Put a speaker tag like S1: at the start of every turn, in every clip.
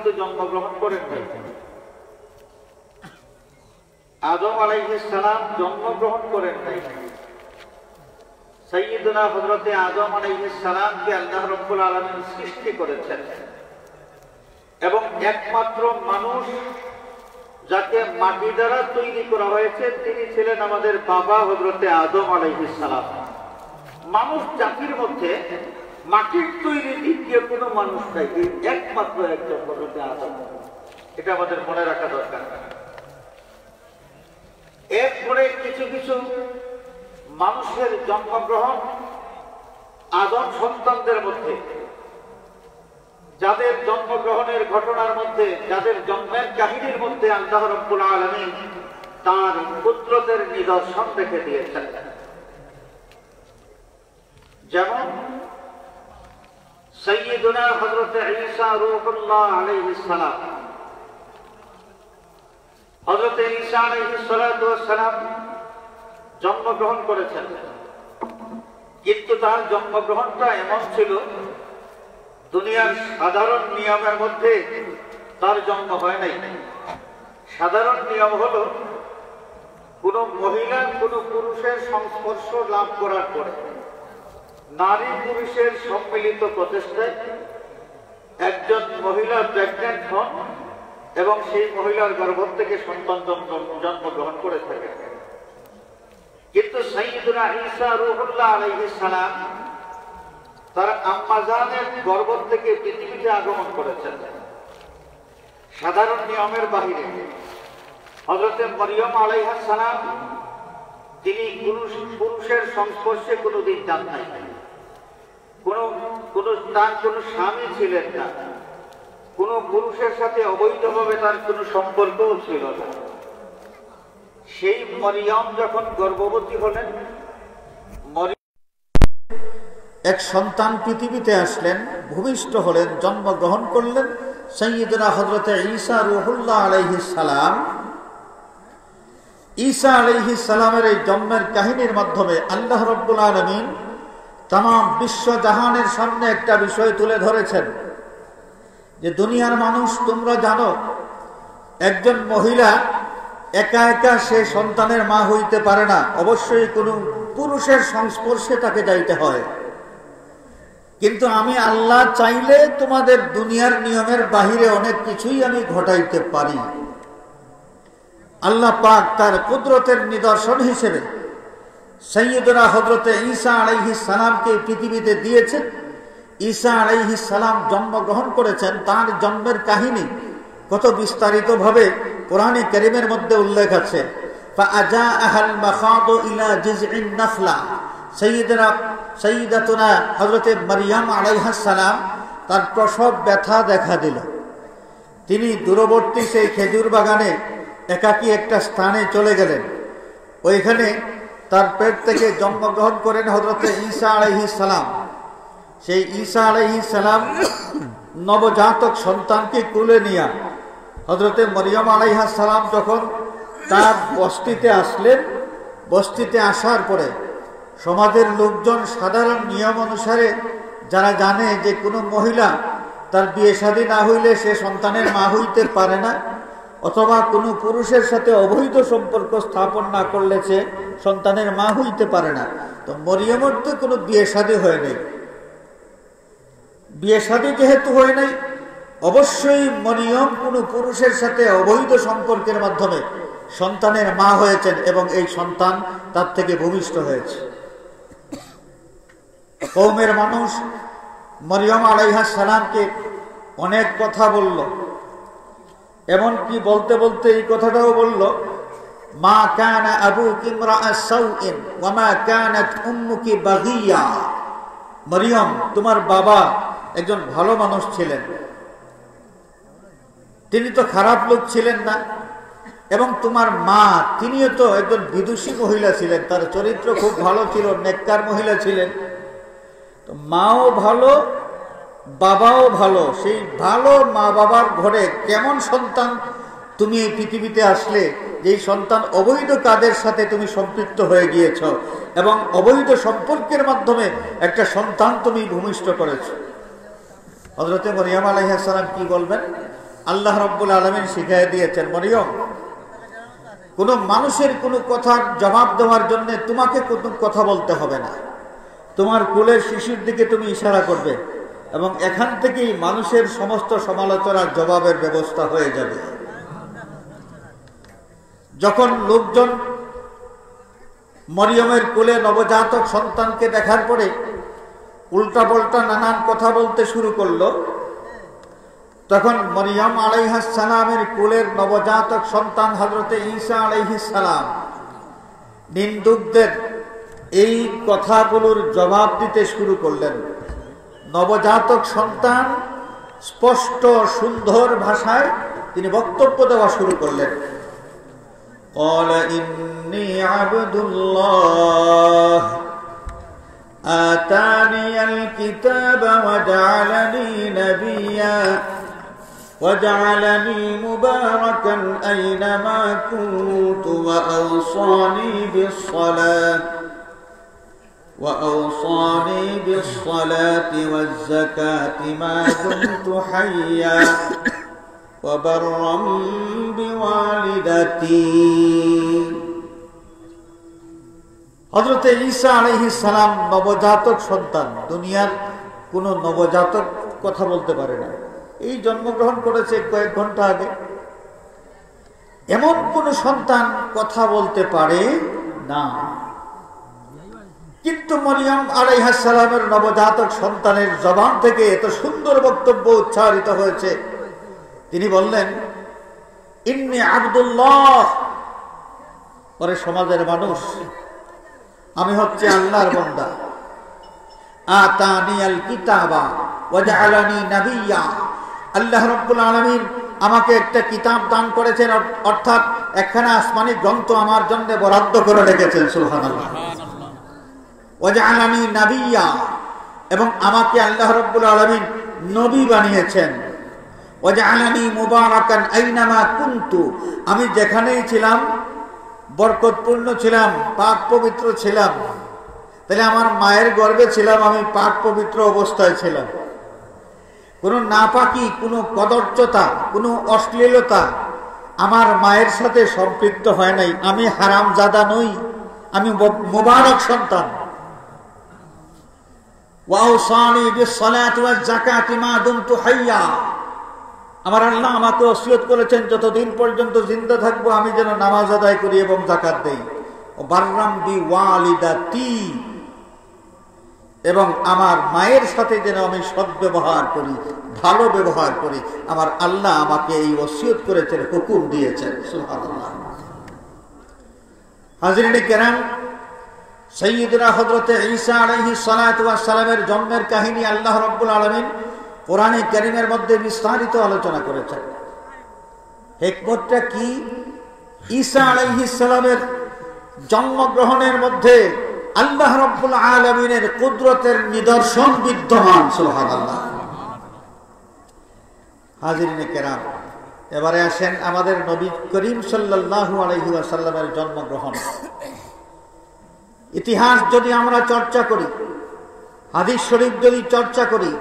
S1: কিন্তু জন্মগ্রহণ করেন নাই। আদম আলাইহিস সালাম জন্মগ্রহণ করেন নাই। সাইয়্যিদুনা হযরতে আদম আলাইহিস সালামকে আল্লাহ রাব্বুল আলামিন সৃষ্টি করেছেন এবং একমাত্র মানুষ যাকে মাটি দ্বারা তৈরি করা হয়েছে তিনি ছিলেন আমাদের বাবা হযরতে আদম আলাইহিস সালাম। মানুষ জাতির মধ্যে মাটির তৈরি দ্বিতীয় কোনো মানুষ নাই, একমাত্র একজন হযরতে আদম। এটা আমাদের মনে রাখা দরকার। এরপরে কিছু কিছু মানুষের জন্মগ্রহণ আদম সন্তানদের মধ্যে, যাদের জন্মগ্রহণের ঘটনার মধ্যে, যাদের জন্মের কাহিনীর মধ্যে আল্লাহ রাব্বুল আলামিন তার কুদরতের নিদর্শন রেখে দিয়েছেন। যেমন সাইয়্যিদুনা হযরতে ঈসা রূহুল্লাহ আলাইহিস সালাম। হযরতে ঈসা আলাইহিস সালাতু ওয়াস সালাম জন্মগ্রহণ করেছেন, কিন্তু তার জন্মগ্রহণটা এমন ছিল দুনিয়ার সাধারণ নিয়মের মধ্যে তার জন্ম হয় নাই। সাধারণ নিয়ম হলো কোন মহিলা কোন পুরুষের সংস্পর্শ লাভ করার পরে নারী পুরুষের সম্মিলিত প্রচেষ্টায় একজন মহিলা প্রেগন্যান্ট হন এবং সেই মহিলার গর্ভ থেকে সন্তান জন্মগ্রহণ করে থাকে। কিন্তু সাইয়্যিদুনা ঈসা রূহুল্লাহ আলাইহিস সালাম তার আম্মা জানের গর্ভ থেকে পৃথিবীতে আগমন করেছেন সাধারণ নিয়মের বাহিরে। হযরতে মরিয়ম আলাইহিস সালাম তিনি পুরুষের সংস্পর্শে কোনোদিন যান নাই, তার কোনো স্বামী ছিলেন না, কোন পুরুষের সাথে অবৈধভাবে তার কোনো সম্পর্কও ছিল না। সেই মরিয়ম যখন গর্ভবতী হলেন, এক সন্তান পৃথিবীতে আসলেন, ভূমিষ্ঠ হলেন, জন্মগ্রহণ করলেন সাইয়্যিদুনা হযরতে ঈসা রূহুল্লাহ আলাইহিস সালাম। ঈসা আলাইহিস সালামের এই জন্মের কাহিনীর মাধ্যমে আল্লাহ রাব্বুল আলামিন তামাম বিশ্ব জাহানের সামনে একটা বিষয় তুলে ধরেছেন যে দুনিয়ার মানুষ, তোমরা জানো একজন মহিলা একা একা সে সন্তানের মা হইতে পারে না, অবশ্যই কোনো পুরুষের সংস্পর্শে তাকে যাইতে হয়। কিন্তু আমি আল্লাহ চাইলে তোমাদের দুনিয়ার নিয়মের বাহিরে অনেক কিছুই আমি ঘটাইতে পারি। আল্লাহ পাক তার কুদরতের নিদর্শন হিসেবে সাইয়্যিদুনা হযরতে ঈসা আলাইহিস সালামকে পৃথিবীতে দিয়েছেন। ঈসা আলাইহিস সালাম জন্মগ্রহণ করেছেন, তার জন্মের কাহিনী কত বিস্তারিতভাবে কোরআনে কারীমের মধ্যে উল্লেখ আছে। ফাআজাআহাল মাখাদু ইলা জিজইন নাখলা, সাইয়্যিদাতুনা হযরতে মারইয়াম আলাইহিস সালাম তার প্রসব ব্যথা দেখা দিল। তিনি দূরবর্তী সেই খেজুর বাগানে একাকী একটা স্থানে চলে গেলেন। ওইখানে তার পেট থেকে জন্মগ্রহণ করেন হযরতে ঈসা আলাইহিস সালাম। সেই ঈসা আলাইহিস সালাম নবজাতক সন্তানকে কোলে নিয়ে হযরতে মরিয়ম আলাইহিস সালাম যখন তার বস্তিতে আসলেন, বস্তিতে আসার পরে সমাজের লোকজন সাধারণ নিয়ম অনুসারে যারা জানে যে কোনো মহিলা তার বিয়ে শাদী না হইলে সে সন্তানের মা হইতে পারে না, অথবা কোনো পুরুষের সাথে অবৈধ সম্পর্ক স্থাপন না করলে সে সন্তানের মা হইতে পারে না। তো মরিয়মের তো কোনো বিয়ে শাদী হয় নাই। বিয়ে শাদী যেহেতু হয় নাই, অবশ্যই মরিয়ম কোনো পুরুষের সাথে অবৈধ সম্পর্কের মাধ্যমে সন্তানের মা হয়েছেন এবং এই সন্তান তার থেকে ভূমিষ্ঠ হয়েছে। কওমের মানুষ মরিয়ম আলাইহিস সালামকে অনেক কথা বলল, এমনকি বলতে বলতে এই কথাটাও বলল, মা কানা আবুকি ইমরাআ সাউইন ওয়া মা কানাত উম্মুকি বাগিয়া। মরিয়ম, তোমার বাবা একজন ভালো মানুষ ছিলেন, তিনি তো খারাপ লোক ছিলেন না, এবং তোমার মা তিনিও তো একজন বিদুষী মহিলা ছিলেন, তার চরিত্র খুব ভালো ছিল, নেককার মহিলা ছিলেন। তো মাও ভালো, বাবাও ভালো, সেই ভালো মা বাবার ঘরে কেমন সন্তান তুমি এই পৃথিবীতে আসলে, যেই সন্তান অবৈধ কাজের সাথে তুমি সম্পৃক্ত হয়ে গিয়েছ এবং অবৈধ সম্পর্কের মাধ্যমে একটা সন্তান তুমি ভূমিষ্ঠ করেছ। হযরতে মরিয়ম আলাইহিস সালাম কি বলবেন? আল্লাহ রাব্বুল আলামিন শিখিয়ে দিয়েছেন, মরিয়ম, কোনো মানুষের কোনো কথার জবাব দেওয়ার জন্য তোমাকে কোনো কথা বলতে হবে না। তোমার কোলের শিশুর দিকে তুমি ইশারা করবে এবং এখান থেকেই মানুষের সমস্ত সমালোচনার জবাবের ব্যবস্থা হয়ে যাবে। যখন লোকজন মরিয়মের কোলে নবজাতক সন্তানকে দেখার পরে উল্টা পাল্টা নানান কথা বলতে শুরু করলো, তখন মরিয়ম আলাইহিস সালামের কোলের নবজাতক সন্তান হযরতে ঈসা আলাইহিস সালাম নিন্দুকদের এই কথাগুলোর জবাব দিতে শুরু করলেন। নবজাতক সন্তান স্পষ্ট সুন্দর ভাষায় তিনি বক্তব্য দেওয়া শুরু করলেন। قال إني عبد الله آتاني الكتاب وجعلني نبيا وجعلني مباركا أينما كنت وأوصاني بالصلاة والزكاة ما دمت حيا وبرا بوالدتي। হযরতে ঈসা আলাইহিস সালাম নবজাতক সন্তান, দুনিয়ার কোন নবজাতক কথা বলতে পারে না। এই জন্মগ্রহণ করেছে কয়েক ঘন্টা আগে। এমন কোন সন্তান কথা বলতে পারে না, কিন্তু মরিয়ম আলাইহিস সালামের নবজাতক সন্তানের জবান থেকে এত সুন্দর বক্তব্য উচ্চারিত হয়েছে। তিনি বললেন, ইন্নী আব্দুল্লাহ, পরে সমাজের মানুষ, আমি হচ্ছে আল্লাহর বান্দা। আতানিয়াল কিতাবা ওয়া জাআলানি নাবিয়্যা, আল্লাহ রাব্বুল আলামিন আমাকে একটা কিতাব দান করেছেন, অর্থাৎ একখানা আসমানি গ্রন্থ আমার জন্য বরাদ্দ করে রেখেছেন। সুবহানাল্লাহ। ওয়া জাআলানি নাবিয়্যা, এবং আমাকে আল্লাহ রাব্বুল আলামিন নবী বানিয়েছেন। ওয়াজআলানি মুবারাকান আইনামা কুনতু, আমি যেখানেই ছিলাম বরকতপূর্ণ ছিলাম, পাক পবিত্র ছিলাম। তাহলে আমার মায়ের গর্ভে ছিলাম, আমি পাক পবিত্র অবস্থায় ছিলাম। কোনো নাপাকি, কোনো কদর্যতা, কোনো অশ্লীলতা আমার মায়ের সাথে সম্পৃক্ত হয় নাই। আমি হারামজাদা নই, আমি মুবারক সন্তান। ওয়াউসানি বিসসালাতি ওয়াজ যাকাতি মা দুমতু হাইয়া, আমার আল্লাহ আমাকে ওসিয়ত করেছেন যতদিন পর্যন্ত জিন্দা থাকবো আমি যেন নামাজ আদায় করি এবং যাকাত দেই। ও বাররাম বিওয়ালিদাতি, এবং আমার মায়ের সাথে যেন আমি সদ্ব্যবহার করি, ভালো ব্যবহার করি। আমার আল্লাহ আমাকে এই ওসিয়ত করেছেন, হুকুম দিয়েছেন। সুবহানাল্লাহ। হাজরিনে কেরাম, সাইয়্যিদুনা হযরতে ঈসা আলাইহিস সালাতু ওয়াস সালামের জন্মের কাহিনী আল্লাহ রাব্বুল আলামিন কোরআনে কারীমের মধ্যে বিস্তারিত আলোচনা করেছেন। হিকমতটা কি? ঈসা আলাইহিস সালামের জন্মগ্রহণের মধ্যে আল্লাহ রাব্বুল আলামিনের কুদরতের নিদর্শন বিদ্যমান। সুবহানাল্লাহ। হাজিরিনে কেরাম, এবারে আসেন আমাদের নবী করিম সাল্লাল্লাহু আলাইহি ওয়াসাল্লামের জন্মগ্রহণ। ইতিহাস যদি আমরা চর্চা করি, হাদিস শরীফ যদি চর্চা করি,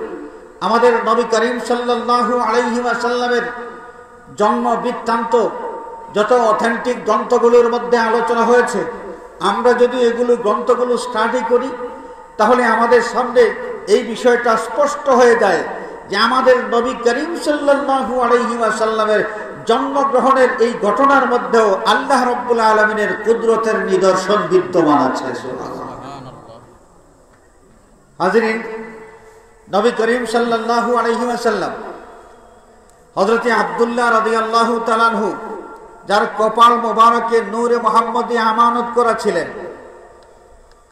S1: আমাদের নবী করিম সাল্লাল্লাহু আলাইহি ওয়াসাল্লামের জন্ম বৃত্তান্ত যত অথেন্টিক গ্রন্থগুলোর মধ্যে আলোচনা হয়েছে, আমরা যদি এগুলো গ্রন্থগুলো স্টাডি করি, তাহলে আমাদের সামনে এই বিষয়টা স্পষ্ট হয়ে যায় যে আমাদের নবী করিম সাল্লাল্লাহু আলাইহি ওয়াসাল্লামের জন্মগ্রহণের এই ঘটনার মধ্যেও আল্লাহ রাব্বুল আলামিনের কুদরতের নিদর্শন বিদ্যমান আছে। হাজরিন, নবী করিম সাল্লাল্লাহু আলাইহি ওয়াসাল্লাম হযরতে আব্দুল্লাহ রাদিয়াল্লাহু তাআলা আনহু, যার কপাল মোবারকে নূরে মুহাম্মদী আমানত করা ছিলেন,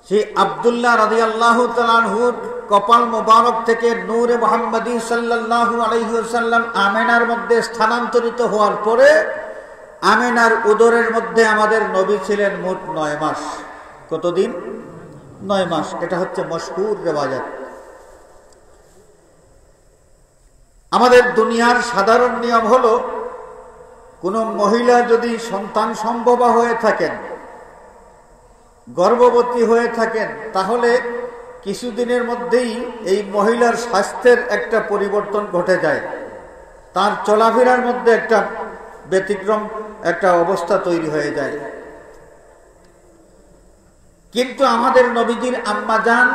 S1: সেই আব্দুল্লাহ রাদিয়াল্লাহু তাআলা আনহুর কপাল মোবারক থেকে নূরে মুহাম্মদী সাল্লাল্লাহু আলাইহি ওয়াসাল্লাম আমেনার মধ্যে স্থানান্তরিত হওয়ার পরে আমেনার উদরের মধ্যে আমাদের নবী ছিলেন মোট 9 মাস। কতদিন? 9 মাস। এটা হচ্ছে মশহুর রিওয়ায়াত। আমাদের দুনিয়ার সাধারণ নিয়ম হলো, কোন মহিলা যদি সন্তান সম্ভবা হয়ে থাকেন, গর্ভবতী হয়ে থাকেন, তাহলে কিছুদিনের মধ্যেই এই মহিলার স্বাস্থ্যের একটা পরিবর্তন ঘটে যায়। তার চলাফেরার মধ্যে একটা ব্যতিক্রম একটা অবস্থা তৈরি হয়ে যায়। কিন্তু আমাদের নবীজির আম্মা জান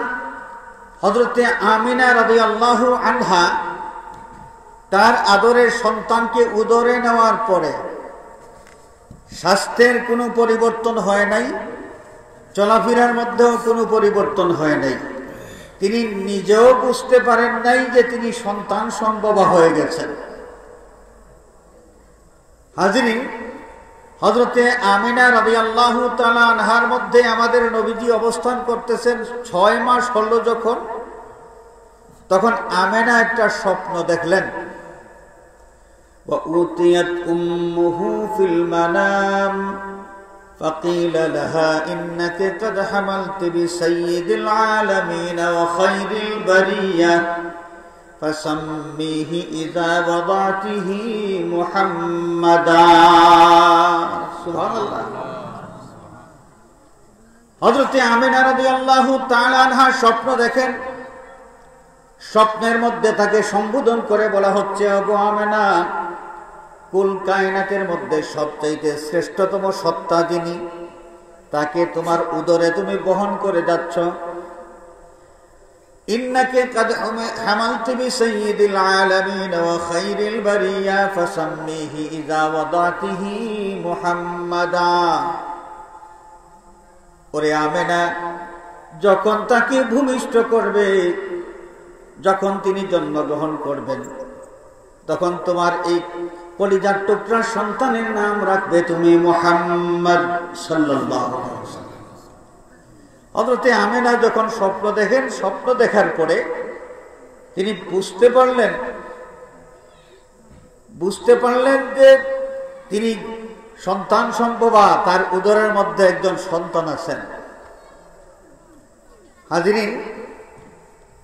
S1: হযরতে আমিনা রাদিয়াল্লাহু আনহা তার আদরের সন্তানকে উদরে নেওয়ার পরে স্বাস্থ্যের কোনো পরিবর্তন হয় নাই, চলাফেরার মধ্যেও কোনো পরিবর্তন হয় নাই। তিনি নিজেও বুঝতে পারেন নাই যে তিনি সন্তান সম্ভবা হয়ে গেছেন। হাজরিন, হযরতে আমিনা রাদিয়াল্লাহু তাআলা আনহার মধ্যে আমাদের নবীজি অবস্থান করতেছেন 6 মাস হলো যখন, তখন আমিনা একটা স্বপ্ন দেখলেন। وَأُوتِيَتْ أُمُّهُ فِي الْمَنَامِ فَقِيلَ لَهَا إِنَّكِ قَدْ حَمَلْتِ بِسَيِّدِ الْعَالَمِينَ وَخَيْرِ الْبَرِيَّةِ فَسَمِّيهِ إِذَا وَضَعْتِهِ مُحَمَّدًا। সুবহানাল্লাহ। হযরতে আমিনা রাদিয়াল্লাহু তাআলা আনহা স্বপ্ন দেখেন। স্বপ্নের মধ্যে তাকে সম্বোধন করে বলা হচ্ছে, ওগো আমিনা, কুল কায়নাতের মধ্যে সবচাইতে শ্রেষ্ঠতম সত্তা যিনি, তাকে তোমার উদরে তুমি বহন করে যাচ্ছ। ইন্নাকে কাদ হামালতি বিসাইয়্যিদিল আলামিন ওয়া খায়রিল বারিয়া ফাসাম্মিহি ইযা ওয়াদাতিহি মুহাম্মাদা। ওরে আমিনা, যখন তাকে ভূমিষ্ঠ করবে, যখন তিনি জন্মগ্রহণ করবেন, তখন তোমার এই কলিজার টুকরা সন্তানের নাম রাখবে তুমি মুহাম্মদ সাল্লাল্লাহু আলাইহি ওয়াসাল্লাম। হযরতে আমিনা যখন স্বপ্ন দেখেন, স্বপ্ন দেখার পরে তিনি বুঝতে পারলেন যে তিনি সন্তান সম্ভবা, তার উদরের মধ্যে একজন সন্তান আছেন। হাজিরিন,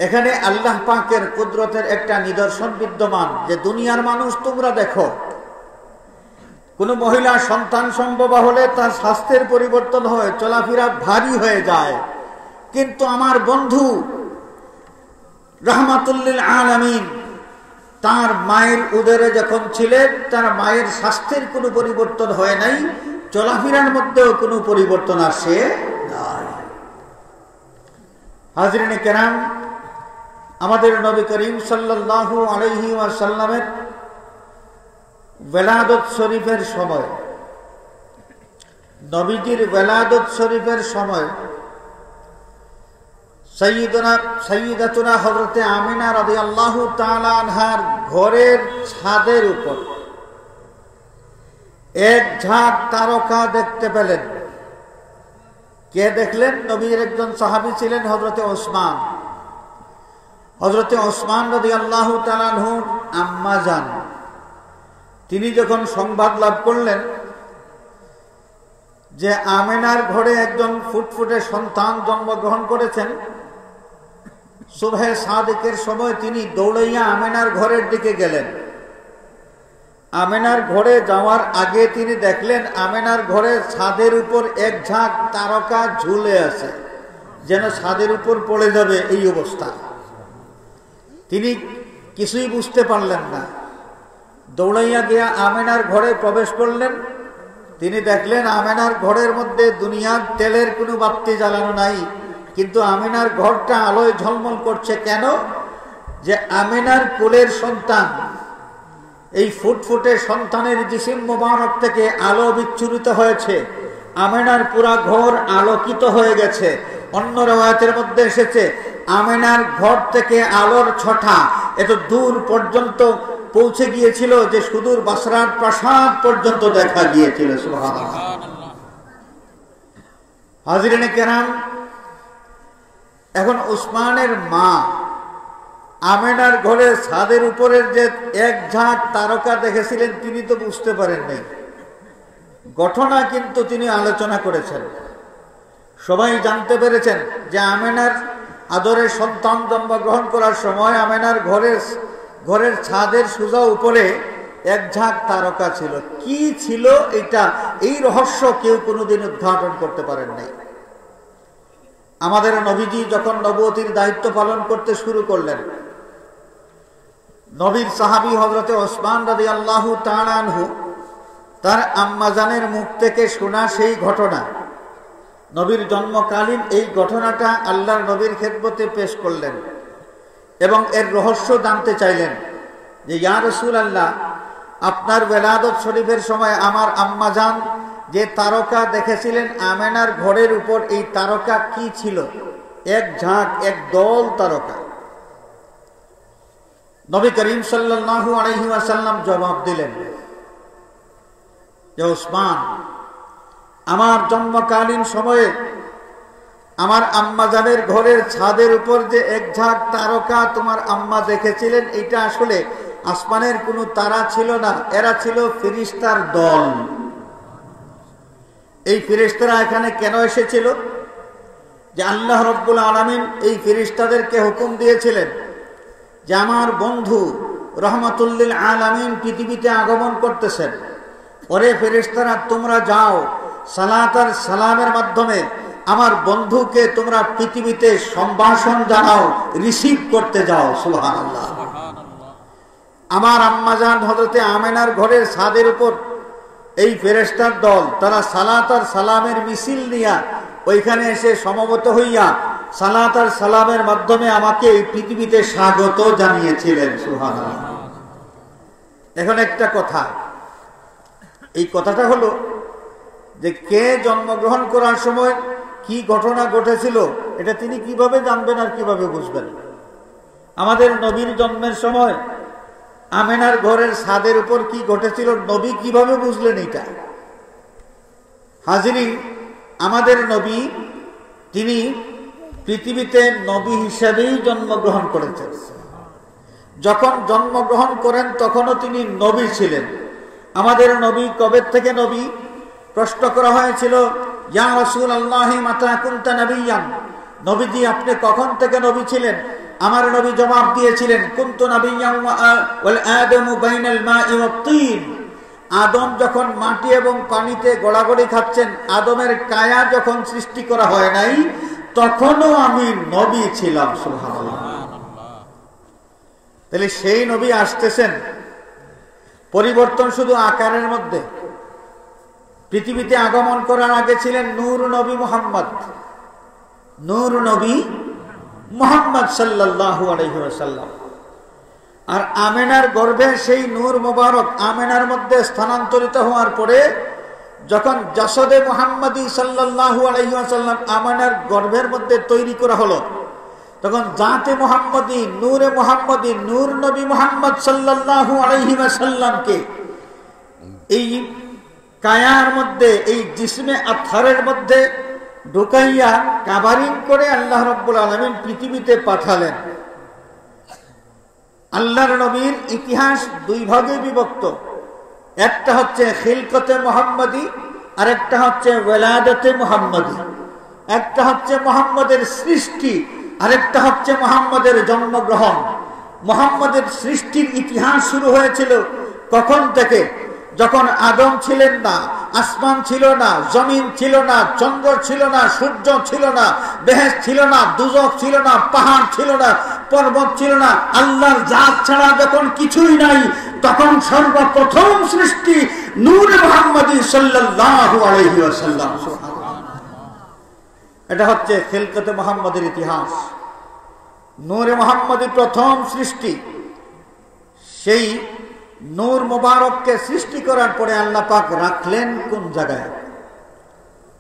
S1: এখানে আল্লাহ পাকের কুদরতের একটা নিদর্শন বিদ্যমান যে দুনিয়ার মানুষ তোমরা দেখো, কোন মহিলা সন্তান সম্ভবা হলে তার স্বাস্থ্যের পরিবর্তন হয়, চলাফেরা ভারী হয়ে যায়। কিন্তু আমার বন্ধু রাহমাতুল লিল আলামিন তার মায়ের উদরে যখন ছিলেন, তার মায়ের স্বাস্থ্যের কোনো পরিবর্তন হয় নাই, চলাফেরার মধ্যেও কোনো পরিবর্তন আসে নাই। হাজরিনে কেরাম, আমাদের নবী করিম সাল্লাল্লাহু আলাইহি ওয়াসাল্লামের ওয়ালাদত শরীফের সময়, নবীজির ওয়ালাদত শরীফের সময় সাইয়্যিদাতুনা হযরতে আমিনা রাদিয়াল্লাহু তাআলা আনহার ঘরের ছাদের উপর এক ঝাঁক তারকা দেখতে পেলেন। কে দেখলেন? নবীর একজন সাহাবী ছিলেন হযরতে ওসমান। হযরতে ওসমান রাদিয়াল্লাহু তাআলা আনহুর আম্মা জান, তিনি যখন সংবাদ লাভ করলেন যে আমিনার ঘরে একজন ফুটফুটে সন্তান জন্মগ্রহণ করেছেন, সুবহে সাদিকের সময় তিনি দৌড়াইয়া আমিনার ঘরের দিকে গেলেন। আমিনার ঘরে যাওয়ার আগে তিনি দেখলেন আমিনার ঘরের ছাদের উপর এক ঝাঁক তারকা ঝুলে আছে, যেন ছাদের উপর পড়ে যাবে এই অবস্থা। তিনি কিছুই বুঝতে পারলেন না, দৌড়াইয়া গিয়া আমিনার ঘরে প্রবেশ করলেন। তিনি দেখলেন আমিনার ঘরের মধ্যে দুনিয়ার তেলের কোনো বাতি জ্বালানো নাই, কিন্তু আমিনার ঘরটা আলোয় ঝলমল করছে। কেন? যে আমিনার কোলের সন্তান, এই ফুটফুটে সন্তানের জিসিম মোবারক থেকে আলো বিচ্ছুরিত হয়েছে, আমিনার পুরা ঘর আলোকিত হয়ে গেছে। অন্য রওয়ায়াতের মধ্যে এসেছে আমিনার ঘর থেকে আলোর ছটা এত দূর পর্যন্ত পৌঁছে গিয়েছিল যে সুদূর বাসরার প্রাসাদ পর্যন্ত দেখা গিয়েছিল। সুবহানাল্লাহ। হাজিরিনে কেরাম, এখন উসমানের মা আমিনার ঘরে ছাদের উপরের যে এক ঝাঁক তারকা দেখেছিলেন, তিনি তো বুঝতে পারেন নাই ঘটনা, কিন্তু তিনি আলোচনা করেছেন। সবাই জানতে পেরেছেন যে আমিনার আদরের সন্তান জন্মগ্রহণ করার সময় আমিনার ঘরের ছাদের সোজা উপরে এক ঝাঁক তারকা ছিল। কি ছিল এটা, এই রহস্য কেউ কোনোদিন উদ্ঘাটন করতে পারেন নাই। আমাদের নবীজি যখন নবুয়তির দায়িত্ব পালন করতে শুরু করলেন, নবীর সাহাবী হযরতে ওসমান রাদিয়াল্লাহু তাআলা আনহু তার আম্মাজানের মুখ থেকে শোনা সেই ঘটনা, নবীর জন্মকালীন এই ঘটনাটা আল্লাহর নবীর খেদমতে পেশ করলেন এবং এর রহস্য জানতে চাইলেন যে ইয়া রাসূলুল্লাহ, আপনার বেলাদত শরীফের সময় আমার আম্মাজান যে তারকা দেখেছিলেন আমেনার ঘরের উপর, এই তারকা কি ছিল? এক ঝাঁক, এক দল তারকা। নবী করিম সাল্লাল্লাহু আলাইহি ওয়াসাল্লাম জবাব দিলেন যে ওসমান, আমার জন্মকালীন সময়ে আমার আম্মাজানের ঘরের ছাদের উপর যে এক ঝাঁক তারকা তোমার আম্মা দেখেছিলেন, এটা আসলে আসমানের কোনো তারা ছিল না, এরা ছিল ফেরেশতার দল। এই ফেরেশতারা এখানে কেন এসেছিল? যে আল্লাহ রাব্বুল আলামিন এই ফেরেশতাদেরকে হুকুম দিয়েছিলেন যে আমার বন্ধু রহমাতুল লিল আলামিন পৃথিবীতে আগমন করতেছেন, ওরে ফেরেশতারা তোমরা যাও, সালাত আর সালামের মাধ্যমে আমার বন্ধুকে তোমরা পৃথিবীতে সম্ভাষণ জানাও, রিসিভ করতে যাও। সুবহানাল্লাহ। আমার আম্মাজান হযরতে আমেনার ঘরের ছাদের উপর এই ফেরেশতার দল, তারা সালাত আর সালামের মিছিল নিয়া ওইখানে এসে সমবেত হইয়া সালাত আর সালামের মাধ্যমে আমাকে এই পৃথিবীতে স্বাগত জানিয়েছিলেন। সুবহানাল্লাহ। এখন একটা কথা, এই কথাটা হলো যে কে জন্মগ্রহণ করার সময় কি ঘটনা ঘটেছিল এটা তিনি কিভাবে জানবেন আর কিভাবে বুঝবেন? আমাদের নবীর জন্মের সময় আমেনার ঘরের ছাদের উপর কি ঘটেছিল নবী কিভাবে বুঝলেন এটা? হাজিরিন, আমাদের নবী তিনি পৃথিবীতে নবী হিসেবেই জন্মগ্রহণ করেছেন। যখন জন্মগ্রহণ করেন তখনও তিনি নবী ছিলেন। আমাদের নবী কবে থেকে নবী? প্রশ্ন করা হয়েছিল, ইয়া রাসূলুল্লাহ মাতা কুনতা নবিয়্যান, নবীজি আপনি কখন থেকে নবী ছিলেন? আমার নবী জবাব দিয়েছিলেন, কুনতু নবিয়্যান ওয়াল আদামু বাইনাল মাই ওয়াত তিন। আদম যখন মাটি এবং পানিতে গড়াগড়ি খাচ্ছেন, আদমের কায়া যখন সৃষ্টি করা হয় নাই, তখনও আমি নবী ছিলাম। সুবহানাল্লাহ। তাহলে সেই নবী আসতেছেন, পরিবর্তন শুধু আকারের মধ্যে। পৃথিবীতে আগমন করার আগে ছিলেন নূর নবী মুহাম্মদ, নূর নবী মুহাম্মদ সাল্লাল্লাহু আলাইহি ওয়াসাল্লাম। আর আমেনার গর্ভে সেই নূর মোবারক আমেনার মধ্যে স্থানান্তরিত হওয়ার পরে যখন জাসদে মুহাম্মদী সাল্লাল্লাহু আলাইহি ওয়াসাল্লাম আমেনার গর্ভের মধ্যে তৈরি করা হলো, তখন জাতে মুহাম্মদী, নূরে মুহাম্মদী, নূর নবী মুহাম্মদ সাল্লাল্লাহু আলাইহি ওয়াসাল্লামকে এই কায়ার মধ্যে, এই জিসমে আতহারের মধ্যে ঢুকাইয়া কাভারিং করে আল্লাহ রাব্বুল আলামিন পৃথিবীতে পাঠালেন। আল্লাহর নবীর ইতিহাস দুই ভাগে বিভক্ত, একটা হচ্ছে খিলকতে মুহাম্মদী আর একটা হচ্ছে ওয়ালাদতে মুহাম্মদী। একটা হচ্ছে মুহাম্মদের সৃষ্টি, আরেকটা হচ্ছে মুহাম্মদের জন্মগ্রহণ। মুহাম্মদের সৃষ্টির ইতিহাস শুরু হয়েছিল কখন থেকে? যখন আদম ছিলেন না, আসমান ছিল না, জমিন ছিল না, চন্দ্র ছিল না, সূর্য ছিল না, বেহেশত ছিল না, দুজক ছিল না, পাহাড় ছিল না, পর্বত ছিল না, আল্লাহর জাত ছাড়া যখন কিছুই নাই, তখন সর্বপ্রথম সৃষ্টি নূরে মুহাম্মদী সাল্লাল্লাহু আলাইহি ওয়াসাল্লাম। এটা হচ্ছে খিলকতে মুহাম্মদের ইতিহাস। নূরে মুহাম্মদী প্রথম সৃষ্টি। সেই নূর মোবারককে সৃষ্টি করার পরে আল্লাহ পাক রাখলেন কোন জায়গায়?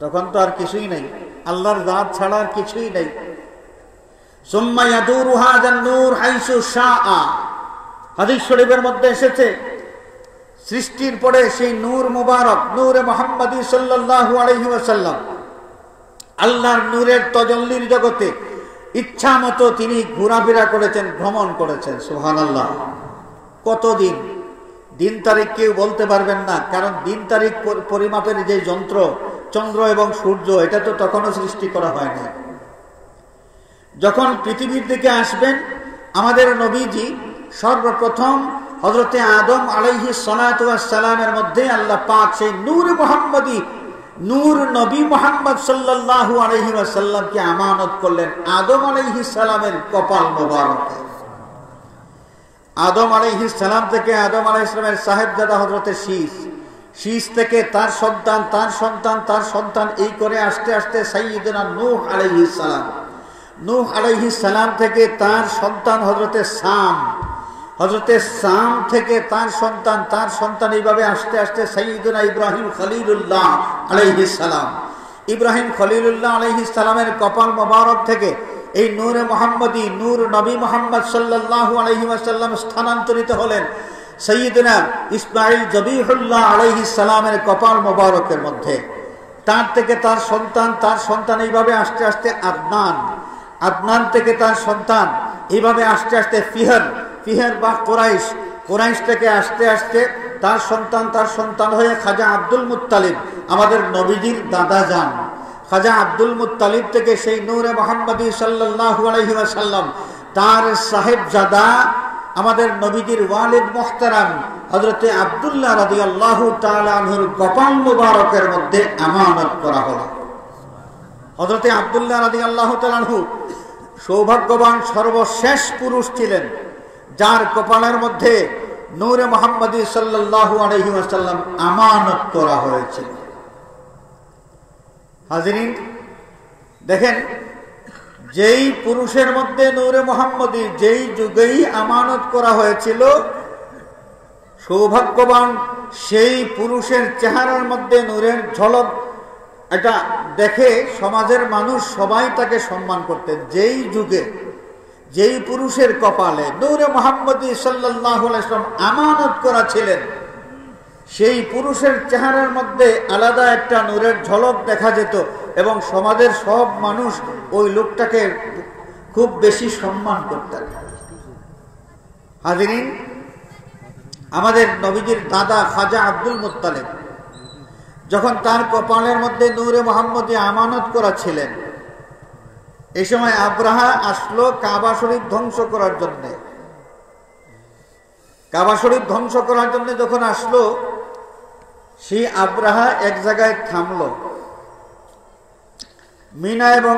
S1: তখন তো আর কিছুই নাই, আল্লাহর জাত ছাড়া আর কিছুই নাই। সুম্মা ইয়াদুরু হাযান নূর হাইসু শাআ, হাদিস শরীফের মধ্যে এসেছে, সৃষ্টির পরে সেই নূর মোবারক নূরে মুহাম্মদী সাল্লাল্লাহু আলাইহি ওয়াসাল্লাম আল্লাহর নূরের তাজাল্লির জগতে ইচ্ছা মতো তিনি ঘোরাফেরা করেছেন, ভ্রমণ করেছেন। সুবহানাল্লাহ। কতদিন? দিন তারিখ কেউ বলতে পারবেন না, কারণ দিন তারিখ পরিমাপের যে যন্ত্র, চন্দ্র এবং সূর্য, এটা তো তখনও সৃষ্টি করা হয়নি। যখন পৃথিবীর দিকে আসবেন আমাদের নবীজি, সর্বপ্রথম হযরতে আদম আলাইহিস সালাতু ওয়াস সালামের মধ্যে আল্লাহ পাক সেই নূর মুহাম্মদী, নূর নবী মুহাম্মদ সাল্লাল্লাহু আলাইহি ওয়াসাল্লামকে আমানত করলেন আদম আলাইহিস সালামের কপাল মোবারকে। আদম আলাইহিস সালাম থেকে আদম আলাইহিস সালামের সাহেবজাদা হযরতে শীস, শীস থেকে তার সন্তান, তার সন্তান, তার সন্তান, এই করে আস্তে আস্তে সাইয়্যিদুনা নূহ আলাইহিস সালাম, নূহ আলাইহিস সালাম থেকে তার সন্তান হযরতে সাম, হযরতে সাম থেকে তার সন্তান, তার সন্তান, এইভাবে আস্তে আস্তে সাইয়্যিদুনা ইব্রাহিম খলিলুল্লাহ আলাইহিস সালাম। ইব্রাহিম খলিলুল্লাহ আলাইহিস সালামের কপাল মোবারক থেকে এই নূরে মুহাম্মদী, নূর নবী মুহাম্মদ সাল্লাল্লাহু আলাইহি ওয়াসাল্লাম স্থানান্তরিত হলেন সাইয়্যিদুনা ইসমাঈল জবিহুল্লাহ আলাইহিস সালামের কপাল মোবারকের মধ্যে। তার থেকে তার সন্তান, তার সন্তান, এইভাবে আস্তে আস্তে আদনান, আদনান থেকে তার সন্তান, এইভাবে আস্তে আস্তে ফিহর, ফিহর বা কোরাইশ, কোরাইশ থেকে আস্তে আস্তে তার সন্তান, তার সন্তান হয়ে খাজা আব্দুল মুত্তালিব, আমাদের নবীজির দাদা যান। খাজা আব্দুল মুত্তালিব থেকে সেই নূরে মুহাম্মদী সাল্লাল্লাহু আলাইহি ওয়াসাল্লাম, তার সাহেবজাদা আমাদের নবীজির ওয়ালিদ মুহতারাম হযরতে আব্দুল্লাহ রাদিয়াল্লাহু তাআলা আনহুর কপাল মুবারকের মধ্যে আমানত করা হলো। হযরতে আব্দুল্লাহ রাদিয়াল্লাহু তাআলা আনহু সৌভাগ্যবান সর্বশেষ পুরুষ ছিলেন যার কপালের মধ্যে নূরে মুহাম্মদী সাল্লাল্লাহু আলাইহি ওয়াসাল্লাম আমানত করা হয়েছিল। হাজিরিন, দেখেন, যেই পুরুষের মধ্যে নূরে মুহাম্মদী যেই যুগেই আমানত করা হয়েছিল, সৌভাগ্যবান সেই পুরুষের চেহারার মধ্যে নূরের ঝলক, এটা দেখে সমাজের মানুষ সবাই তাকে সম্মান করতেন। যেই যুগে যেই পুরুষের কপালে নূরে মুহাম্মদী সাল্লাল্লাহু আলাইহি ওয়াসাল্লাম আমানত করা ছিলেন, সেই পুরুষের চেহারার মধ্যে আলাদা একটা নূরের ঝলক দেখা যেত এবং সমাজের সব মানুষ ওই লোকটাকে খুব বেশি সম্মান করতেন। হাজিরিন, আমাদের নবীজির দাদা খাজা আব্দুল মুত্তালিব যখন তার কপালের মধ্যে নূরে মুহাম্মদী আমানত করা ছিলেন, এই সময় আব্রাহা আসলো কাবা শরীফ ধ্বংস করার জন্য। কাবা শরীফ ধ্বংস করার জন্য যখন আসলো, সেই আব্রাহা এক জায়গায় থামলো, মিনা এবং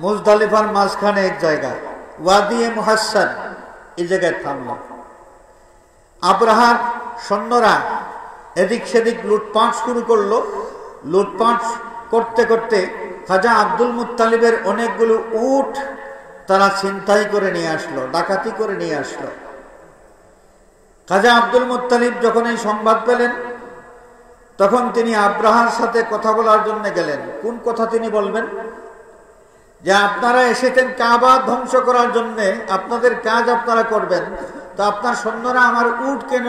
S1: মুজদালিফার মাঝখানে এক জায়গায় ওয়াদিয়ে মুহাসসার, এই জায়গায় থামলো। আব্রাহার সৈন্যরা এদিক সেদিক লুটপাট শুরু করলো। লুটপাট করতে করতে খাজা আব্দুল মুত্তালিবের অনেকগুলো উট তারা ছিনতাই করে নিয়ে আসলো, ডাকাতি করে নিয়ে আসলো। খাজা আব্দুল মুত্তালিব যখন এই সংবাদ পেলেন, তখন তিনি আব্রাহার সাথে কথা বলার জন্য গেলেন। কোন কথা তিনি বলবেন? যে আপনারা এসেছেন কাবা ধ্বংস করার জন্য, আপনাদের কাজ আপনারা করবেন, তো আপনার সৈন্যরা আমার উট কেন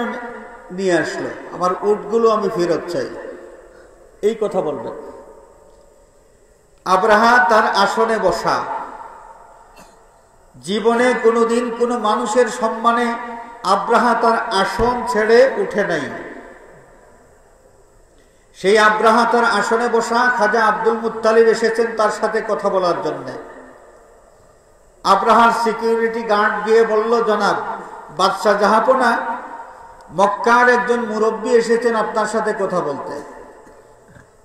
S1: নিয়ে আসলো? আমার উটগুলো আমি ফেরত চাই, এই কথা বলবেন। আব্রাহা তার আসনে বসা, জীবনে কোনোদিন কোনো মানুষের সম্মানে আব্রাহা তার আসন ছেড়ে উঠে নাই। সেই আব্রাহা তার আসনে বসা, খাজা আব্দুল মুত্তালিব এসেছেন তার সাথে কথা বলার জন্য। আব্রাহার সিকিউরিটি গার্ড গিয়ে বলল, জনাব বাদশাহ জাহাপনা, মক্কার একজন মুরব্বী এসেছেন আপনার সাথে কথা বলতে।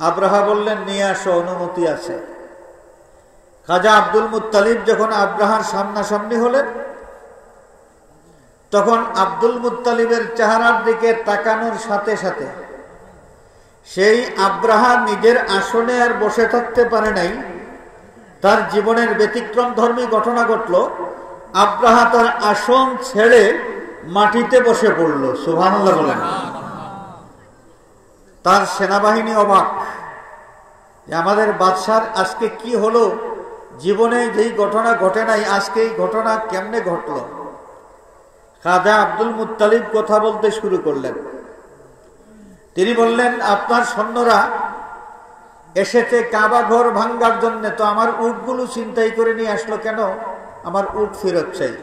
S1: আব্রাহা বললেন, নিয়ে আসো, অনুমতি আছে। খাজা আব্দুল মুত্তালিব যখন আব্রাহার সামনাসামনি হলেন, তখন আব্দুল মুত্তালিবের চেহারার দিকে তাকানোর সাথে সাথে সেই আব্রাহা নিজের আসনে আর বসে থাকতে পারে নাই। তার জীবনের ব্যতিক্রম ধর্মী ঘটনা ঘটল। আব্রাহা তার আসন ছেড়ে মাটিতে বসে পড়ল। সুবহানাল্লাহ বলেন। তার সেনাবাহিনী অবাক যে আমাদের বাদশার আজকে কি হলো, জীবনে যেই ঘটনা ঘটে নাই, আজকে এই ঘটনা কেমনে ঘটল? খাজা আব্দুল মুত্তালিব কথা বলতে শুরু করলেন। তিনি বললেন, আপনার সৈন্যরা এসেছে কাবা ঘর ভাঙ্গার জন্য, তো আমার উটগুলো ছিনতাই করে নিয়ে আসলো কেন? আমার উট ফেরত চাই।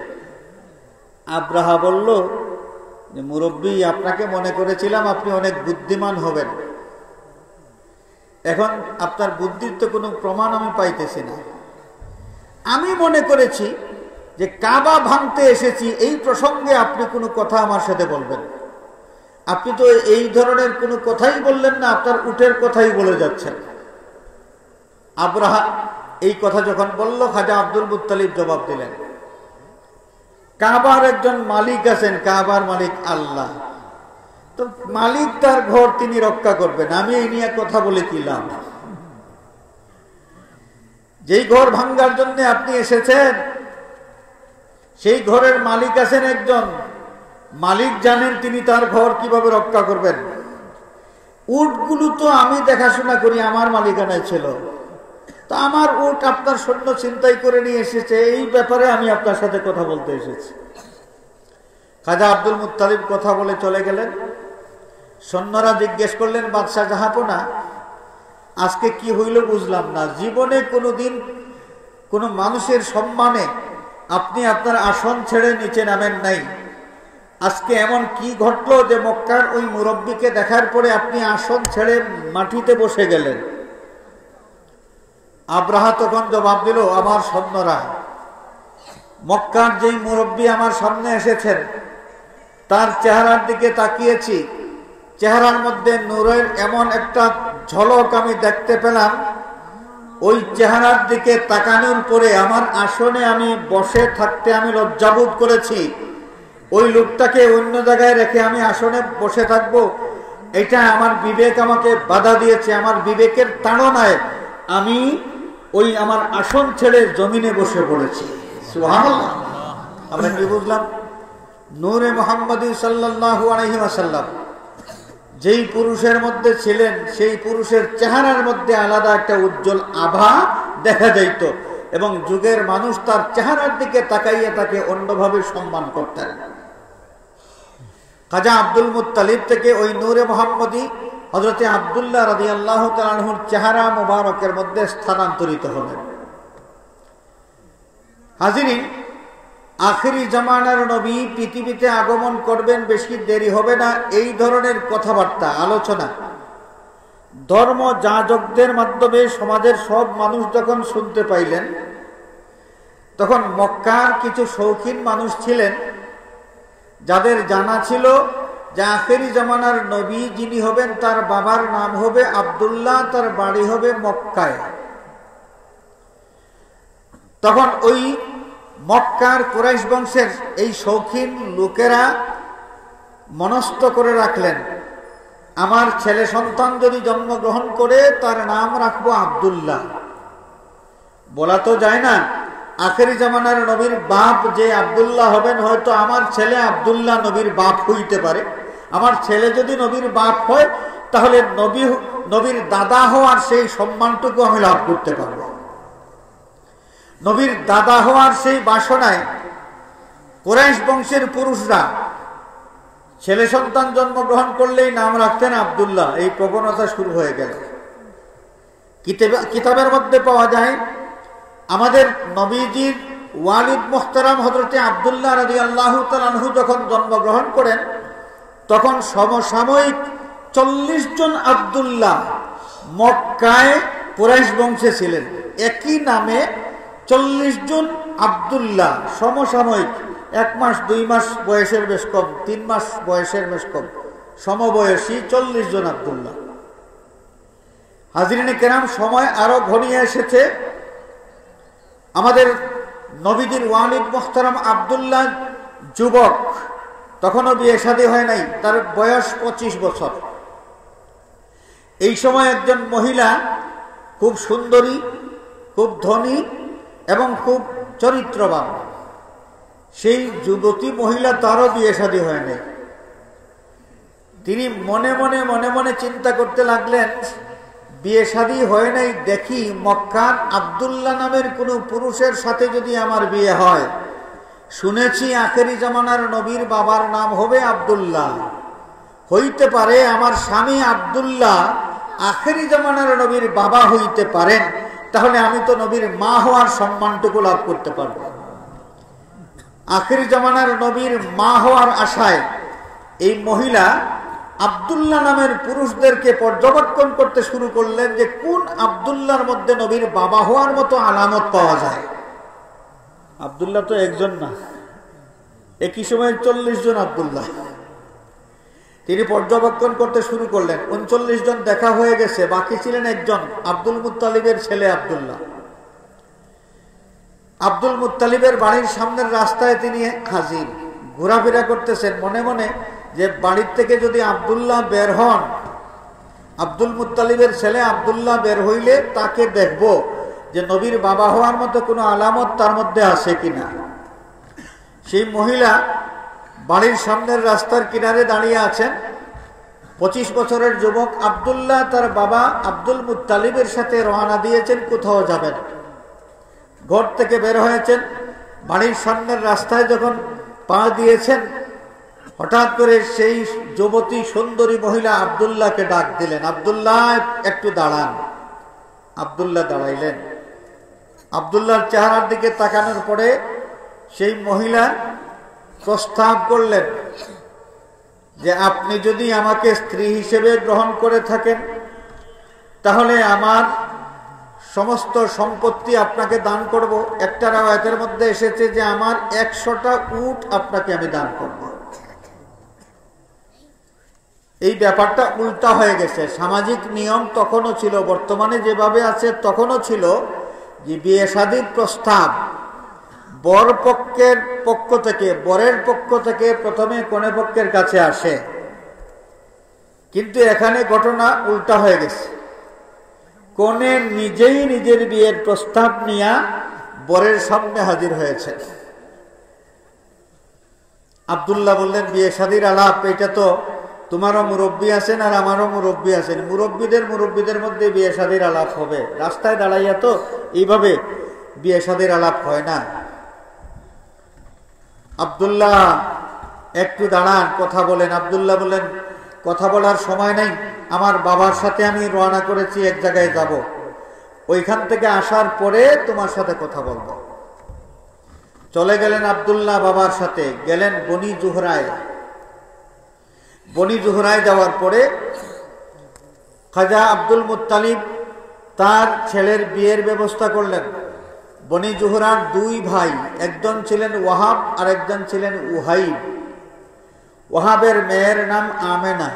S1: আব্রাহা বলল যে মুরব্বী, আপনাকে মনে করেছিলাম আপনি অনেক বুদ্ধিমান হবেন, এখন আপনার বুদ্ধির তো কোনো প্রমাণ আমি পাইতেছি না। আমি মনে করেছি যে কাবা ভাঙতে এসেছি, এই প্রসঙ্গে আপনি কোনো কথা আমার সাথে বলবেন। আপনি তো এই ধরনের কোনো কথাই বললেন না, আপনার উটের কথাই বলে যাচ্ছেন। আব্রাহা এই কথা যখন বলল, খাজা আব্দুল মুত্তালিব জবাব দিলেন, কাবার একজন মালিক আছেন, কাবার মালিক আল্লাহ। তো মালিক তার ঘর তিনি রক্ষা করবেন, আমি এই নিয়ে কথা বলে কি লাভ? যেই ঘর ভাঙ্গার জন্য আপনি এসেছেন সেই ঘরের মালিক আছেন একজন, মালিক জানেন তিনি তার ঘর কিভাবে রক্ষা করবেন। উটগুলো তো আমি দেখাশোনা করি, আমার মালিকানায় ছিল, তো আমার উট আপনার সৈন্য চিন্তাই করে নিয়ে এসেছে, এই ব্যাপারে আমি আপনার সাথে কথা বলতে এসেছি। খাজা আব্দুল মুত্তালিব কথা বলে চলে গেলেন। সৈন্যরা জিজ্ঞেস করলেন, বাদশাহ জাহাপনা, আজকে কি হইল বুঝলাম না, জীবনে কোনোদিন কোনো মানুষের সম্মানে আপনি আপনার আসন ছেড়ে নিচে নামেন নাই, আজকে এমন কি ঘটলো যে মক্কার ওই মুরব্বীকে দেখার পরে আপনি আসন ছেড়ে মাটিতে বসে গেলেন? আব্রাহা তখন জবাব দিল, আমার সৈন্যরা, মক্কার যেই মুরব্বী আমার সামনে এসেছেন তার চেহারার দিকে তাকিয়েছি, চেহারার মধ্যে নূরের এমন একটা ঝলক আমি দেখতে পেলাম, ওই চেহারার দিকে তাকানোর পরে আমার আসনে আমি বসে থাকতে আমি লজ্জাবোধ করেছি। ওই লোকটাকে অন্য জায়গায় রেখে আমি আসনে বসে থাকব, এটা আমার বিবেক আমাকে বাধা দিয়েছে। আমার বিবেকের তাড়নায় আমি ওই আমার আসন ছেড়ে জমিনে বসে পড়েছি। সুবহানাল্লাহ। আমরা কি বুঝলাম? নূরে মুহাম্মদী সাল্লাল্লাহু আলাইহি ওয়াসাল্লাম যেই পুরুষের মধ্যে ছিলেন সেই পুরুষের চেহারার মধ্যে আলাদা একটা উজ্জ্বল আভা দেখা যাইত, এবং যুগের মানুষ তার চেহারার দিকে তাকাইয়ে তাকে অন্যভাবে সম্মান করতেন। খাজা আব্দুল মুত্তালিব থেকে ওই নূরে মুহাম্মদী হযরতে আব্দুল্লাহ রাদিয়াল্লাহু তাআলা আনহুর চেহারা মুবারকের মধ্যে স্থানান্তরিত হলেন। হাজিরিন, আখিরি জামানার নবী পৃথিবীতে আগমন করবেন, বেশি দেরি হবে না, এই ধরনের কথাবার্তা আলোচনা ধর্ম যাজকদের মাধ্যমে সমাজের সব মানুষ যখন শুনতে পাইলেন, তখন মক্কার কিছু শৌখিন মানুষ ছিলেন যাদের জানা ছিল যে আখিরি জামানার নবী যিনি হবেন তার বাবার নাম হবে আব্দুল্লাহ, তার বাড়ি হবে মক্কায়। তখন ওই মক্কার কুরাইশ বংশের এই শৌখিন লোকেরা মনস্থ করে রাখলেন, আমার ছেলে সন্তান যদি জন্মগ্রহণ করে তার নাম রাখবো আব্দুল্লাহ। বলা তো যায় না আখেরি জামানার নবীর বাপ যে আব্দুল্লাহ হবেন, হয়তো আমার ছেলে আব্দুল্লাহ নবীর বাপ হইতে পারে। আমার ছেলে যদি নবীর বাপ হয় তাহলে নবীর দাদা হওয়ার সেই সম্মানটুকু আমি লাভ করতে পারবো। নবীর দাদা হওয়ার সেই বাসনায় কুরাইশ বংশের পুরুষরা ছেলে সন্তান জন্মগ্রহণ করলেই নাম রাখতেন আব্দুল্লাহ। এই প্রবণতা শুরু হয়ে গেল। কিতাবের মধ্যে পাওয়া যায়, আমাদের নবীজির ওয়ালিদ মুহতারাম হযরতে আব্দুল্লাহ রাদিয়াল্লাহু তাআলা আনহু যখন জন্মগ্রহণ করেন, তখন সমসাময়িক 40 জন আব্দুল্লাহ মক্কায় কুরাইশ বংশে ছিলেন। একই নামে 40 জন আব্দুল্লাহ সমসাময়িক, 1 মাস 2 মাস বয়সের বেশ কম, 3 মাস বয়সের বেশ কম, সমবয়সী 40 জন আব্দুল্লাহ। হাজিরিনে কেরাম, সময় আরো ঘনিয়ে এসেছে। আমাদের নবীজির ওয়ালিদ মুহতারাম আব্দুল্লাহ যুবক, তখনও বিয়ে শাদী হয় নাই, তার বয়স 25 বছর। এই সময় একজন মহিলা খুব সুন্দরী, খুব ধনী এবং খুব চরিত্রবান, সেই যুবতী মহিলা, তারও বিয়ে শাদী হয় নাই। তিনি মনে মনে চিন্তা করতে লাগলেন, বিয়ে শাদী হয় নাই দেখি মক্কার আব্দুল্লাহ নামের কোনো পুরুষের সাথে যদি আমার বিয়ে হয়, শুনেছি আখেরি জামানার নবীর বাবার নাম হবে আব্দুল্লাহ, হইতে পারে আমার স্বামী আব্দুল্লাহ আখেরি জামানার নবীর বাবা হইতে পারেন, তাহলে আমি তো নবীর মা হওয়ার সম্মানটুকু লাভ করতে পারব। আখেরি জামানার নবীর মা হওয়ার আশায় এই মহিলা আব্দুল্লাহ নামের পুরুষদেরকে পর্যবেক্ষণ করতে শুরু করলেন যে কোন আব্দুল্লাহর মধ্যে নবীর বাবা হওয়ার মতো আলামত পাওয়া যায়। আব্দুল্লাহ তো একজন না, একই সময় 40 জন আব্দুল্লাহ। তিনি পর্যবেক্ষণ করতে শুরু করলেন। 39 জন দেখা হয়ে গেছে, বাকি ছিলেন একজন, আব্দুল মুত্তালিবের ছেলে আব্দুল্লাহ। আব্দুল মুত্তালিবের বাড়ির সামনের রাস্তায় তিনি হাজির, ঘোরাফেরা করতেছেন মনে মনে যে বাড়ির থেকে যদি আব্দুল্লাহ বের হন, আব্দুল মুত্তালিবের ছেলে আব্দুল্লাহ বের হইলে তাকে দেখব যে নবীর বাবা হওয়ার মতো কোনো আলামত তার মধ্যে আছে কিনা। সেই মহিলা বাড়ির সামনের রাস্তার কিনারে দাঁড়িয়ে আছেন। 25 বছরের যুবক আব্দুল্লাহ তার বাবা আব্দুল মুত্তালিবের সাথে রওনা দিয়েছেন, কোথাও যাবেন। ঘর থেকে বের হয়েছেন, বাড়ির সামনের রাস্তায় যখন পা দিয়েছেন, হঠাৎ করে সেই যুবতী সুন্দরী মহিলা আব্দুল্লাহকে ডাক দিলেন, আব্দুল্লাহ একটু দাঁড়ান। আব্দুল্লাহ দাঁড়াইলেন। আব্দুল্লাহর চেহারার দিকে তাকানোর পরে সেই মহিলা প্রস্তাব করলেন যে আপনি যদি আমাকে স্ত্রী হিসেবে গ্রহণ করে থাকেন তাহলে আমার সমস্ত সম্পত্তি আপনাকে দান করব। একটা রাওয়ায়াতের মধ্যে এসেছে যে আমার 100টা উট আপনাকে আমি দান করব। এই ব্যাপারটা উল্টা হয়ে গেছে। সামাজিক নিয়ম তখনও ছিল, বর্তমানে যেভাবে আছে তখনও ছিল যে বিয়ে শাদীর প্রস্তাব বর পক্ষের পক্ষ থেকে, বরের পক্ষ থেকে প্রথমে কনে পক্ষের কাছে আসে, কিন্তু এখানে ঘটনা উল্টা হয়ে গেছে। কনে নিজেই নিজের বিয়ের প্রস্তাব নিয়ে বরের সামনে হাজির হয়েছে। আব্দুল্লাহ বললেন, বিয়ে শাদীর আলাপ, এটা তো তোমারও মুরব্বী আছেন আর আমারও মুরব্বী আছেন, মুরব্বীদের মধ্যে বিয়ে শাদীর আলাপ হবে, রাস্তায় দাঁড়াইয়া তো এইভাবে বিয়ে শাদীর আলাপ হয় না। আব্দুল্লাহ একটু দাঁড়ান, কথা বলেন। আব্দুল্লাহ বলেন, কথা বলার সময় নেই, আমার বাবার সাথে আমি রওনা করেছি, এক জায়গায় যাব, ওইখান থেকে আসার পরে তোমার সাথে কথা বলবো। চলে গেলেন আব্দুল্লাহ বাবার সাথে, গেলেন বনি জুহরায়। বনি জুহরায় যাওয়ার পরে খাজা আব্দুল মুত্তালিব তার ছেলের বিয়ের ব্যবস্থা করলেন। বনি জুহরার 2 ভাই, একজন ছিলেন ওয়াহাব আর একজন ছিলেন উহাইব। ওয়াহাবের মেয়ের নাম আমেনা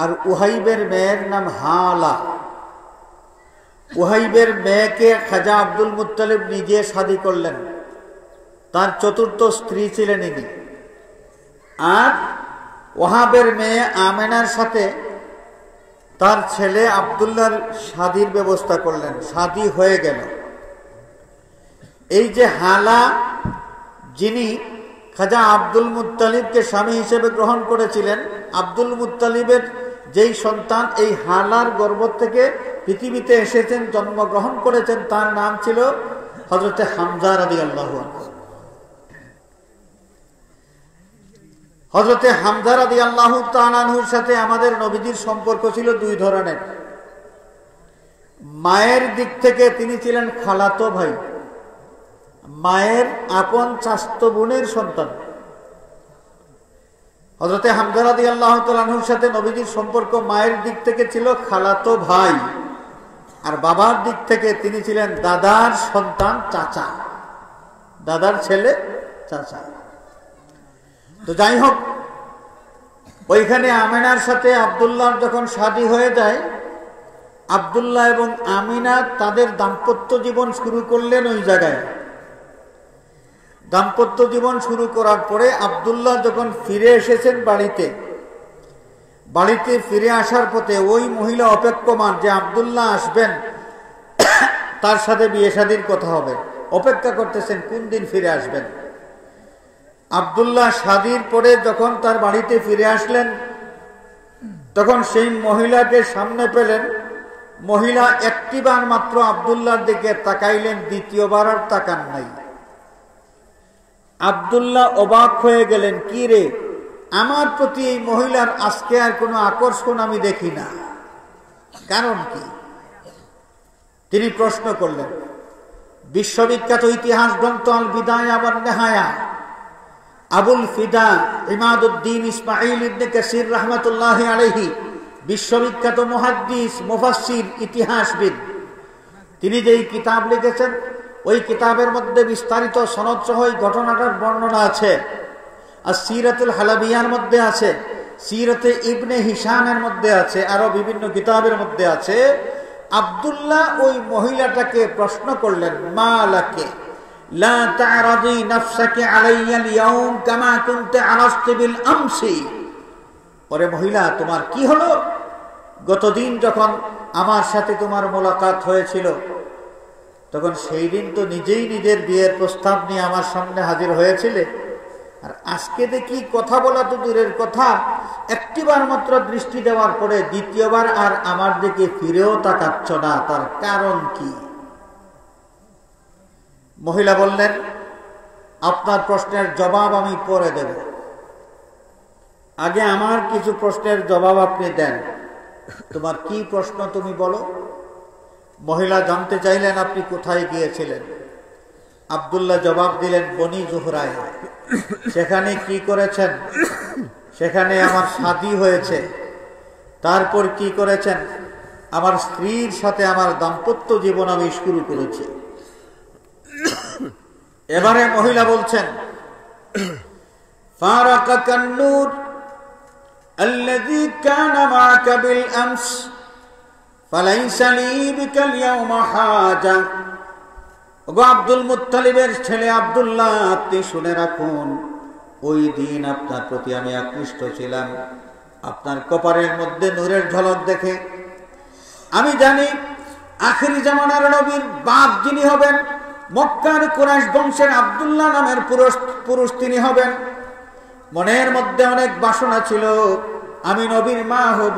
S1: আর উহাইবের মেয়ের নাম হালা। উহাইবের মেয়েকে খাজা আব্দুল মুত্তালিব নিজে শাদী করলেন, তার 4র্থ স্ত্রী ছিলেন ইনি। আর ওয়াহাবের মেয়ে আমেনার সাথে তার ছেলে আব্দুল্লাহর শাদীর ব্যবস্থা করলেন, শাদী হয়ে গেল। এই যে হালা, যিনি খাজা আব্দুল মুত্তালিবকে স্বামী হিসেবে গ্রহণ করেছিলেন, আব্দুল মুত্তালিবের যেই সন্তান এই হালার গর্ভ থেকে পৃথিবীতে এসেছেন, জন্মগ্রহণ করেছেন, তার নাম ছিল হযরতে হামজা রাদিয়াল্লাহু আনহু। হযরতে হামজা রাদিয়াল্লাহু তাআলা আনহুর সাথে আমাদের নবীজির সম্পর্ক ছিল 2 ধরনের। মায়ের দিক থেকে তিনি ছিলেন খালাতো ভাই, মায়ের আপন চাচাতো বোনের সন্তান। হযরতে হামজা রাদিয়াল্লাহু তাআলা আনহুর সাথে নবীজির সম্পর্ক মায়ের দিক থেকে ছিল খালাতো ভাই, আর বাবার দিক থেকে তিনি ছিলেন দাদার সন্তান, চাচা, দাদার ছেলে, চাচা। তো যাই হোক, ওইখানে আমিনার সাথে আব্দুল্লাহর যখন শাদী হয়ে যায়, আব্দুল্লাহ এবং আমিনা তাদের দাম্পত্য জীবন শুরু করলেন ওই জায়গায়। দাম্পত্য জীবন শুরু করার পরে আব্দুল্লাহ যখন ফিরে এসেছেন বাড়িতে ফিরে আসার পথে ওই মহিলা অপেক্ষমান যে আব্দুল্লাহ আসবেন, তার সাথে বিয়ে শাদীর কথা হবে, অপেক্ষা করতেছেন কোন দিন ফিরে আসবেন। আব্দুল্লাহ শাদীর পরে যখন তার বাড়িতে ফিরে আসলেন, তখন সেই মহিলাকে সামনে পেলেন। মহিলা একটিবার মাত্র আব্দুল্লাহর দিকে তাকাইলেন, দ্বিতীয়বার আর তাকান নাই। আব্দুল্লাহ অবাক হয়ে গেলেন, কি রে, আমার প্রতি এই মহিলার আজকে আর কোনো আকর্ষণ আমি দেখি না, কারণ কি? তিনি প্রশ্ন করলেন। বিশ্ববিখ্যাত ইতিহাস গ্রন্থ আল বিদায়া ওয়ান নিহায়া, আবুল ফিদা ইমাদউদ্দিন ইসমাঈল ইবনে কাসির রাহমাতুল্লাহি আলাইহি, বিশ্ববিখ্যাত মুহাদ্দিস, মুফাসসির, ইতিহাসবিদ, তিনি যেই কিতাব লিখেছেন ওই কিতাবের মধ্যে বিস্তারিত সনদ সহ এই ঘটনাটার বর্ণনা আছে। আর সিরাতুল হালাবিয়ার মধ্যে আছে, সিরাতে ইবনে হিশামের মধ্যে আছে, আরো বিভিন্ন কিতাবের মধ্যে আছে। আব্দুল্লাহ ওই মহিলাটাকে প্রশ্ন করলেন, মা লাকে, লা তা'রাদি নাফসাকা আলাইয়া আল-ইয়াওম কামা কুনতা আলাস্তি বিল আমসি। ওরে মহিলা, তোমার কি হলো? গতদিন যখন আমার সাথে তোমার মোলাকাত হয়েছিল, তখন সেই দিন তো নিজেই নিজের বিয়ের প্রস্তাব নিয়ে আমার সামনে হাজির হয়েছিলে, আর আজকে দেখি কথা বলা তো দূরের কথা, একটিবার মাত্র দৃষ্টি দেওয়ার পরে দ্বিতীয়বার আর আমার দিকে ফিরেও তাকাচ্ছ না, তার কারণ কি? মহিলা বললেন, আপনার প্রশ্নের জবাব আমি পরে দেব, আগে আমার কিছু প্রশ্নের জবাব আপনি দেন। তোমার কি প্রশ্ন তুমি বলো। মহিলা জানতে চাইলেন আপনি কোথায় গিয়েছিলেন। আব্দুল্লাহ জবাব দিলেন, বনি জুহরায়। সেখানে কি করেছেন? সেখানে আমার শাদী হয়েছে। তারপর কি করেছেন? আমার স্ত্রীর সাথে আমার দাম্পত্য জীবন আমি শুরু করেছি। এবারে মহিলা বলছেন, ফারাকাকান নূর আল্লাযী কানা মা'আকা বিল আমস ফালাইসা লি বিকাল ইয়াওমা হাজা। ওগো আব্দুল মুত্তালিবের ছেলে আব্দুল্লাহ, আপনি শুনে রাখুন, ওই দিন আপনার প্রতি আমি আকৃষ্ট ছিলাম। আপনার কপালের মধ্যে নূরের ঝলক দেখে আমি জানি আখিরি জামানার নবীর বাপ যিনি হবেন, মক্কার কুরাইশ বংশের আব্দুল্লাহ নামের পুরুষ তিনি হবেন। মনের মধ্যে অনেক বাসনা ছিল, আমি নবীর মা হব।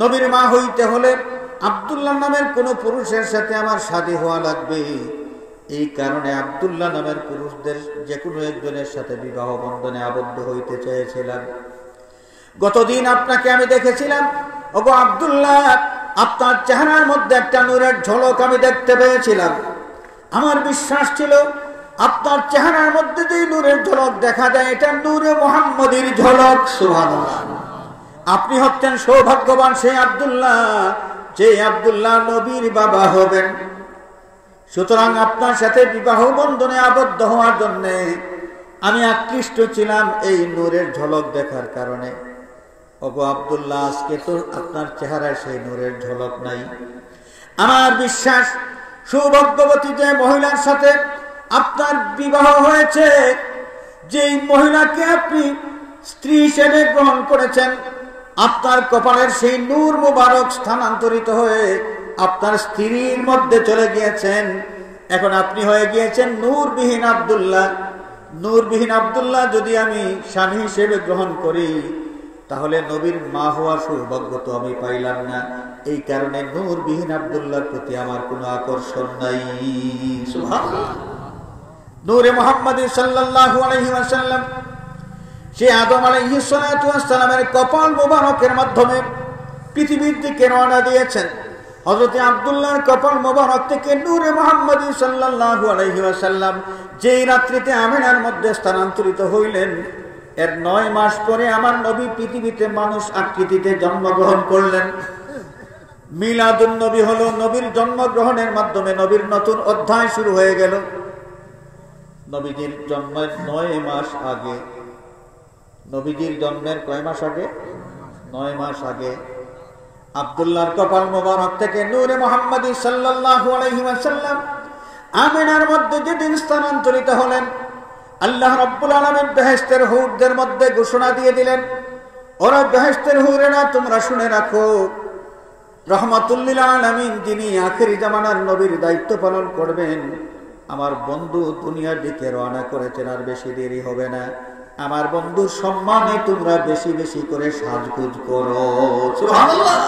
S1: নবীর মা হইতে হলে আব্দুল্লাহ নামের কোন পুরুষের সাথে আমার শাদী হওয়া লাগবে। এই কারণে আব্দুল্লাহ নামের পুরুষদের যে কোনো একজনের সাথে বিবাহ বন্ধনে আবদ্ধ হইতে চেয়েছিলাম। গতদিন আপনাকে আমি দেখেছিলাম, ওগো আব্দুল্লাহ, আপনার চেহারার মধ্যে একটা নূরের ঝলক আমি দেখতে পেয়েছিলাম। আমার বিশ্বাস ছিল আপনার চেহারার মধ্যে যে নূরের ঝলক দেখা যায়, এটা নূরে মুহাম্মদীর ঝলক। সুবহানাল্লাহ। আপনি হচ্ছেন সৌভাগ্যবান সেই আব্দুল্লাহ, যে আব্দুল্লাহ নবীর বাবা হবেন। সুতরাং আপনার সাথে বিবাহ বন্ধনে আবদ্ধ হওয়ার জন্য আমি আকৃষ্ট ছিলাম এই নূরের ঝলক দেখার কারণে। ওগো আব্দুল্লাহ, আজকে তো আপনার চেহারায় সেই নূরের ঝলক নাই। আমার বিশ্বাস সৌভাগ্যবতী যে মহিলার সাথে আপনার বিবাহ হয়েছে, যেই মহিলাকে আপনি স্ত্রী হিসেবে গ্রহণ করেছেন, আপনার কপালের সেই নূর মুবারক স্থানান্তরিত হয়ে আপনার স্ত্রীর মধ্যে চলে গিয়েছেন। এখন আপনি হয়ে গিয়েছেন নূরবিহীন আব্দুল্লাহ। নূরবিহীন আব্দুল্লাহ যদি আমি স্বামী হিসেবে গ্রহণ করি, তাহলে নবীর মা হওয়ার সৌভাগ্য তো আমি পাইলাম না। এই কারণে নূরবিহীন আব্দুল্লাহর প্রতি আমার কোনো আকর্ষণ নাই। সুবহানাল্লাহ। নূরে মুহাম্মদ সাল্লাল্লাহু আলাইহি ওয়াসাল্লাম সে আদম আলাইহিস সালাতু ওয়াস সালামের কপাল মোবারকের মাধ্যমে পৃথিবীর দিকে রওনা দিয়েছেন। হযরত আব্দুল্লাহর কপাল মোবারক থেকে নূরে মুহাম্মদ সাল্লাল্লাহু আলাইহি ওয়াসাল্লাম যেই রাত্রিতে আমিনার মধ্যে স্থানান্তরিত হইলেন, এর 9 মাস পরে আমার নবী পৃথিবীতে মানুষ আকৃতিতে জন্মগ্রহণ করলেন। মিলাদুন নবী হলো নবীর জন্মগ্রহণের মাধ্যমে নবীর নতুন অধ্যায় শুরু হয়ে গেল। নবীজির জন্মের 9 মাস আগে, নবীজির জন্মের কয় মাস আগে? 9 মাস আগে আব্দুল্লাহর কপাল মোবারক থেকে নূরে মুহাম্মদ সাল্লাল্লাহু আলাইহি ওয়াসাল্লাম আমিনার মধ্যে যেদিন স্থানান্তরিত হলেন, আল্লাহ রাব্বুল আলামিন বেহেশতের হুরদের মধ্যে ঘোষণা দিয়ে দিলেন, ওরা বেহেশতের হুরেরা, তোমরা শুনে রাখো, রহমাতুল লিল আলামিন যিনি আখিরি জামানার নবীর দায়িত্ব পালন করবেন, আমার বন্ধু দুনিয়ার দিকে রওনা করেছেন, আর বেশি দেরি হবে না। আমার বন্ধুর সম্মানে তোমরা বেশি বেশি করে সাজগুজ করো। সুবহানাল্লাহ।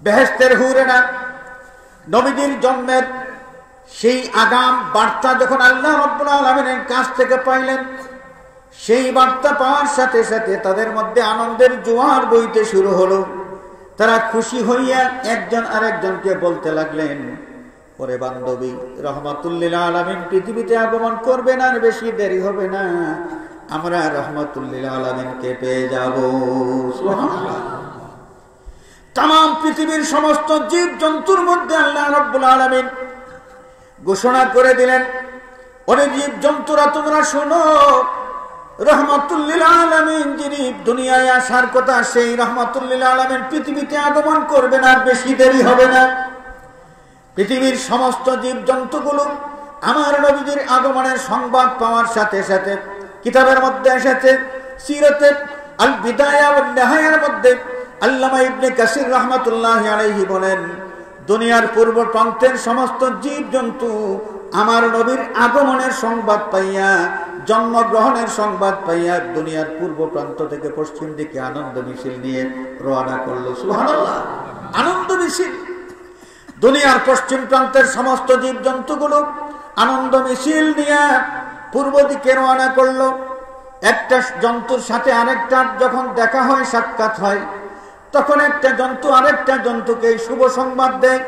S1: বেহেশতের হুরেরা নবীজির জন্মের সেই আগাম বার্তা যখন আল্লাহ রাব্বুল আলামিনের কাছ থেকে পাইলেন, সেই বার্তা পাওয়ার সাথে সাথে তাদের মধ্যে আনন্দের জোয়ার বইতে শুরু হলো। তারা খুশি হইয়া একজন আরেকজনকে বলতে লাগলেন, ওরে বান্ধবী, রহমাতুল লিল আলামিন পৃথিবীতে আগমন করবেন, আর বেশি দেরি হবে না, আমরা রহমাতুল লিল আলামিনকে পেয়ে যাব। সুবহানাল্লাহ। তাম পৃথিবীর সমস্ত জীব জন্তুর মধ্যে আল্লাহ রাব্বুল আলামিন ঘোষণা করে দিলেন, ওরে জীব জন্তুরা, তোমরা শোনো, রহমাতুল লিল আলামিন যিনি দুনিয়ায় আসার কথা, সেই রহমাতুল লিল আলামিন পৃথিবীতে আগমন করবেন, আর বেশি দেরি হবে না। পৃথিবীর সমস্ত জীব জন্তুগুলো আমার নবীজির আগমনের সংবাদ পাওয়ার সাথে সাথে কিতাবের মধ্যে এসেছে, সিরাতে আল বিদায়া ওয়ান নিহায়ার মধ্যে আল্লামা ইবনে কাসির রাহমাতুল্লাহি আলাইহি বলেন, দুনিয়ার পূর্ব প্রান্তের সমস্ত জীব জন্তু আমার নবীর আগমনের সংবাদ পাইয়া, জন্মগ্রহণের সংবাদ পাইয়া দুনিয়ার পূর্ব প্রান্ত থেকে পশ্চিম দিকে আনন্দ মিছিল নিয়ে রওনা করলো। সুবহানাল্লাহ, আনন্দ মিছিল। দুনিয়ার পশ্চিম প্রান্তের সমস্ত জীব জন্তুগুলো আনন্দ মিছিল নিয়ে পূর্ব দিকে রওনা করলো। একটা জন্তুর সাথে আরেকটার যখন দেখা হয়, সাক্ষাৎ হয়, তখন একটা জন্তু আরেকটা জন্তুকে শুভ সংবাদ দেয়,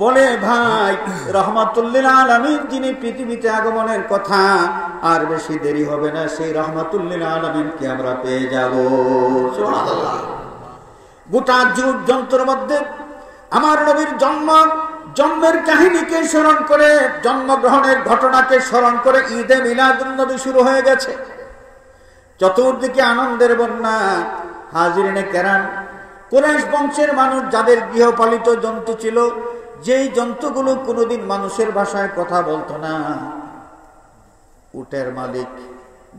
S1: বলে, ভাই, রহমাতুল্লিল আলামিন যিনি পৃথিবীতে আগমনের কথা, আর বেশি দেরি হবে না, সেই রহমাতুল্লিল আলামিনকে আমরা পেয়ে যাব। সুবহানাল্লাহ। গোটা জীব জন্তুর মধ্যে আমার নবীর জন্মের কাহিনীকে স্মরণ করে, জন্মগ্রহণের ঘটনাকে স্মরণ করে ঈদে মিলাদুন নবী শুরু হয়ে গেছে। চতুর্দিকে আনন্দের বন্যা। হাজিরিনে কেরাম, কুরাইশ বংশের মানুষ যাদের গৃহপালিত জন্তু ছিল, যেই জন্তুগুলো কোনোদিন মানুষের ভাষায় কথা বলতো না, উটের মালিক,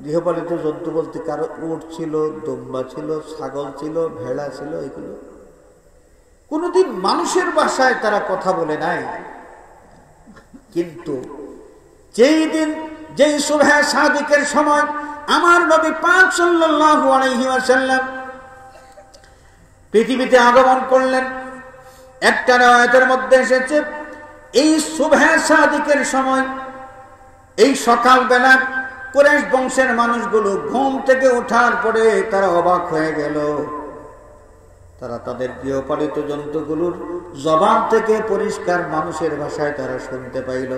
S1: গৃহপালিত জন্তু বলতে কারো উট ছিল, দুম্বা ছিল, ছাগল ছিল, ভেড়া ছিল, এগুলো কোনোদিন মানুষের ভাষায় তারা কথা বলে নাই। কিন্তু যেই সুবহে সাদিকের সময় আমার নবী পাক সাল্লাল্লাহু আলাইহি ওয়াসাল্লাম পৃথিবীতে আগমন করলেন, একটা riwayat-এর মধ্যে এসেছে, এই সুবহে সাদিকের সময়, এই সকালবেলা কুরাইশ বংশের মানুষগুলো ঘুম থেকে ওঠার পরে তারা অবাক হয়ে গেল। তারা তাদের গৃহপালিত জন্তুগুলোর জবান থেকে পরিষ্কার মানুষের ভাষায় তারা শুনতে পাইল।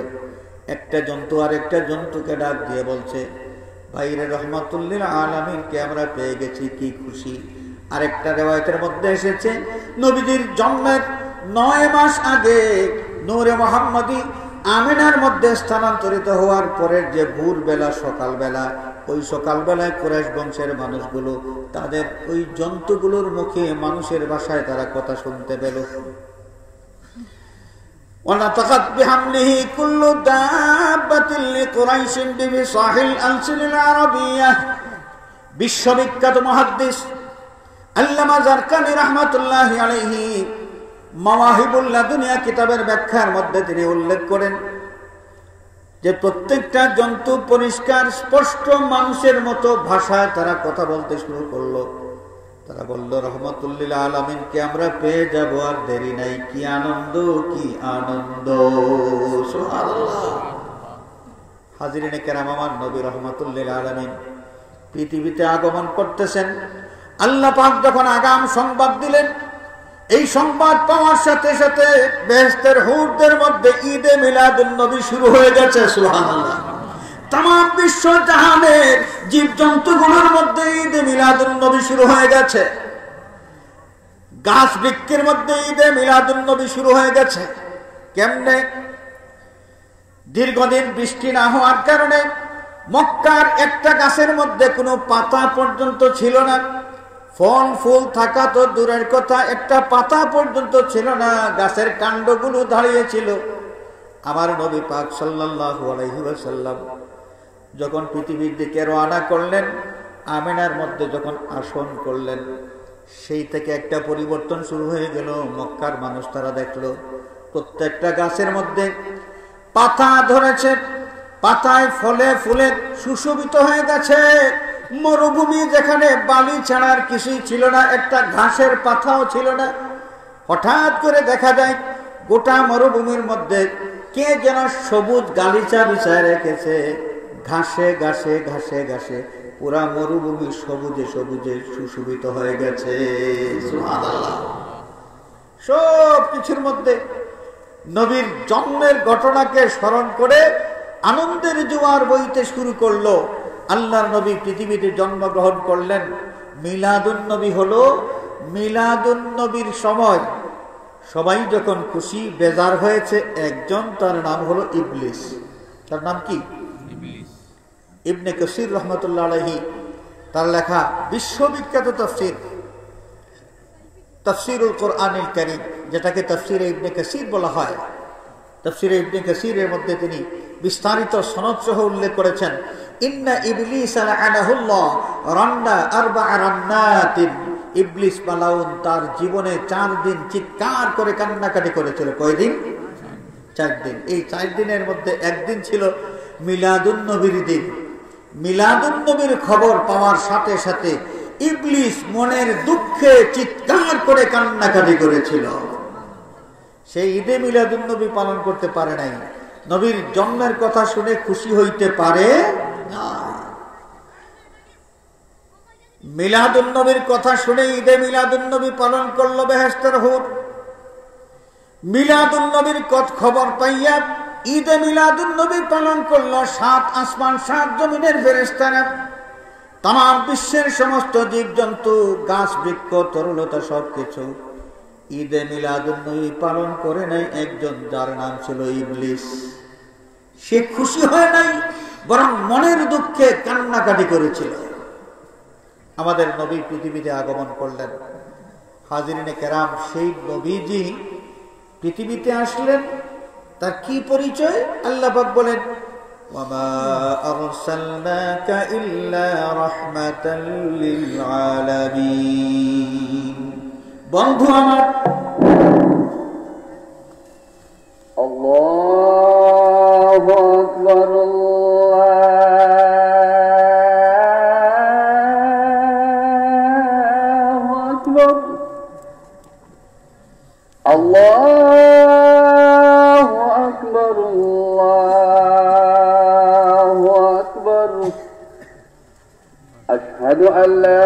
S1: একটা জন্তু আর একটা জন্তুকে ডাক দিয়ে বলছে, ভাইরে, রহমাতুল্লিল আলামিনকে আমরা পেয়ে গেছি, কি খুশি। আরেকটা রিওয়ায়াতের মধ্যে এসেছে, নবীজির জন্মের 9 মাস আগে নূরে মুহাম্মদী আমিনার মধ্যে স্থানান্তরিত হওয়ার পরের যে ভোরবেলা, সকালবেলা, ওই সকালবেলায় কুরাইশ বংশের মানুষগুলো তাদের ওই জন্তুগুলোর মুখে মানুষের ভাষায় তারা কথা শুনতে পেল। ونطقت بحمله كل دابة لقريش بفصاح الألسن العربية। বিশ্ববিখ্যাত মুহাদ্দিস আল্লামা জারকানি রাহমাতুল্লাহি আলাইহি মাওয়াহিবুল লাদুনিয়া কিতাবের ব্যাখ্যার মধ্যে তিনি উল্লেখ করেন যে প্রত্যেকটা জন্তু পরিষ্কার স্পষ্ট মানুষের মতো ভাষায় তারা কথা বলতে শুরু করলো। তারা বলল, রহমাতুল্লিল আলামিনকে আমরা পেয়ে যাব, আর দেরি নাই। কি আনন্দ, কি আনন্দ! সুবহানাল্লাহ। হাজিরিনে কেরাম, আমার নবী রহমাতুল্লিল আলামিন পৃথিবীতে আগমন করতেছেন। আল্লাহ পাক যখন আগাম সংবাদ দিলেন, এই সংবাদ পাওয়ার সাথে সাথে বেহেশতের হুরদের মধ্যে ঈদে মিলাদুন নবী শুরু হয়ে গেছে। সুবহানাল্লাহ। তামাম বিশ্ব জাহানের জীবজন্তুগুলোর মধ্যে ঈদে মিলাদুন নবী শুরু হয়ে গেছে। গাছ বৃক্ষের মধ্যে ঈদে মিলাদুন নবী শুরু হয়ে গেছে। কেমনে? দীর্ঘদিন বৃষ্টি না হওয়ার কারণে মক্কার একটা গাছের মধ্যে কোনো পাতা পর্যন্ত ছিল না। ফল ফুল থাকা তো দূরের কথা, একটা পাতা পর্যন্ত ছিল না। গাছের কাণ্ডগুলো দাঁড়িয়ে ছিল। আমার নবী পাক সাল্লাল্লাহু আলাইহি ওয়াসাল্লাম যখন পৃথিবীর দিকে রওনা করলেন, আমিনার মধ্যে যখন আসন করলেন, সেই থেকে একটা পরিবর্তন শুরু হয়ে গেল। মক্কার মানুষ তারা দেখলো প্রত্যেকটা গাছের মধ্যে পাতা ধরেছে, পাতায় ফলে ফুলে সুশোভিত হয়ে গেছে। মরুভূমি যেখানে বালি ছাড়ার কিছুই ছিল না, একটা ঘাসের পাতাও ছিল না, হঠাৎ করে দেখা যায় গোটা মরুভূমির মধ্যে কে যেন সবুজ গালিচা বিছায় রেখেছে। ঘাসে ঘাসে ঘাসে ঘাসে পুরা মরুভূমি সবুজে সবুজে সুশোভিত হয়ে গেছে। সুবহানাল্লাহ। সব কিছুর মধ্যে নবীর জন্মের ঘটনাকে স্মরণ করে আনন্দের জোয়ার বইতে শুরু করলো। আল্লাহর নবী পৃথিবীতে জন্মগ্রহণ করলেন। মিলাদুন নবী হলো, মিলাদুন নবীর সময় সবাই যখন খুশি বেজার হয়েছে, একজন, তার নাম হলো ইবলিস। তার নাম কি? ইবনে কাসির রহমাতুল্লাহ আলাইহি তার লেখা বিশ্ববিখ্যাত তাফসীর, তাফসীরুল কোরআনুল কারীম, যেটাকে তাফসীরে ইবনে কাসির বলা হয়। তাফসীরে ইবনে কাসিরের মধ্যে তিনি বিস্তারিত সনদ সহ উল্লেখ করেছেন, ইন্না ইবলিস লাআনাহুল্লাহ রান্না আরবা'a রান্নাতিন, ইবলিস মালাউন তার জীবনে 4 দিন চিৎকার করে কান্নাকাটি করেছিল। কয়দিন? 4 দিন। এই 4 দিনের মধ্যে একদিন ছিল মিলাদুন নবীর দিন। মিলাদুন নবীর খবর পাওয়ার সাথে সাথে ইবলিস মনের দুঃখে চিৎকার করে কান্নাকাটি করেছিল। সেই ঈদে মিলাদুন নবী পালন করতে পারে নাই। নবীর জন্মের কথা শুনে খুশি হইতে পারে না। মিলাদুন নবীর কথা শুনে ঈদে মিলাদুন নবী পালন করলো বেহেশতের হুর। মিলাদুন নবীর খবর পাইয়া ঈদে মিলাদুন নবী পালন করলো 7 আসমান 7 জমিনের ফেরেশতারা। তামাম বিশ্বের সমস্ত জীবজন্তু, গাছ বৃক্ষ, তরুলতা সবকিছু। ঈদে মিলাদুন নবী পালন করে নাই একজন, যার নাম ছিল ইবলিস। সে খুশি হয় নাই, বরং মনের দুঃখে কান্নাকাটি করেছিল। আমাদের নবী পৃথিবীতে আগমন করলেন। হাজিরিনে কেরাম, সেই নবীজি পৃথিবীতে আসলেন, তার কি পরিচয়? আল্লাহ পাক বলেন, ওয়ামা আরসালনাকা ইল্লা রাহমাতাল লিল আলামিন। বন্ধু আমার, আল্লাহু আকবার, আল্লাহু আকবার, আল্লাহু আকবার, আল্লাহু আকবার। আশহাদু আল্লা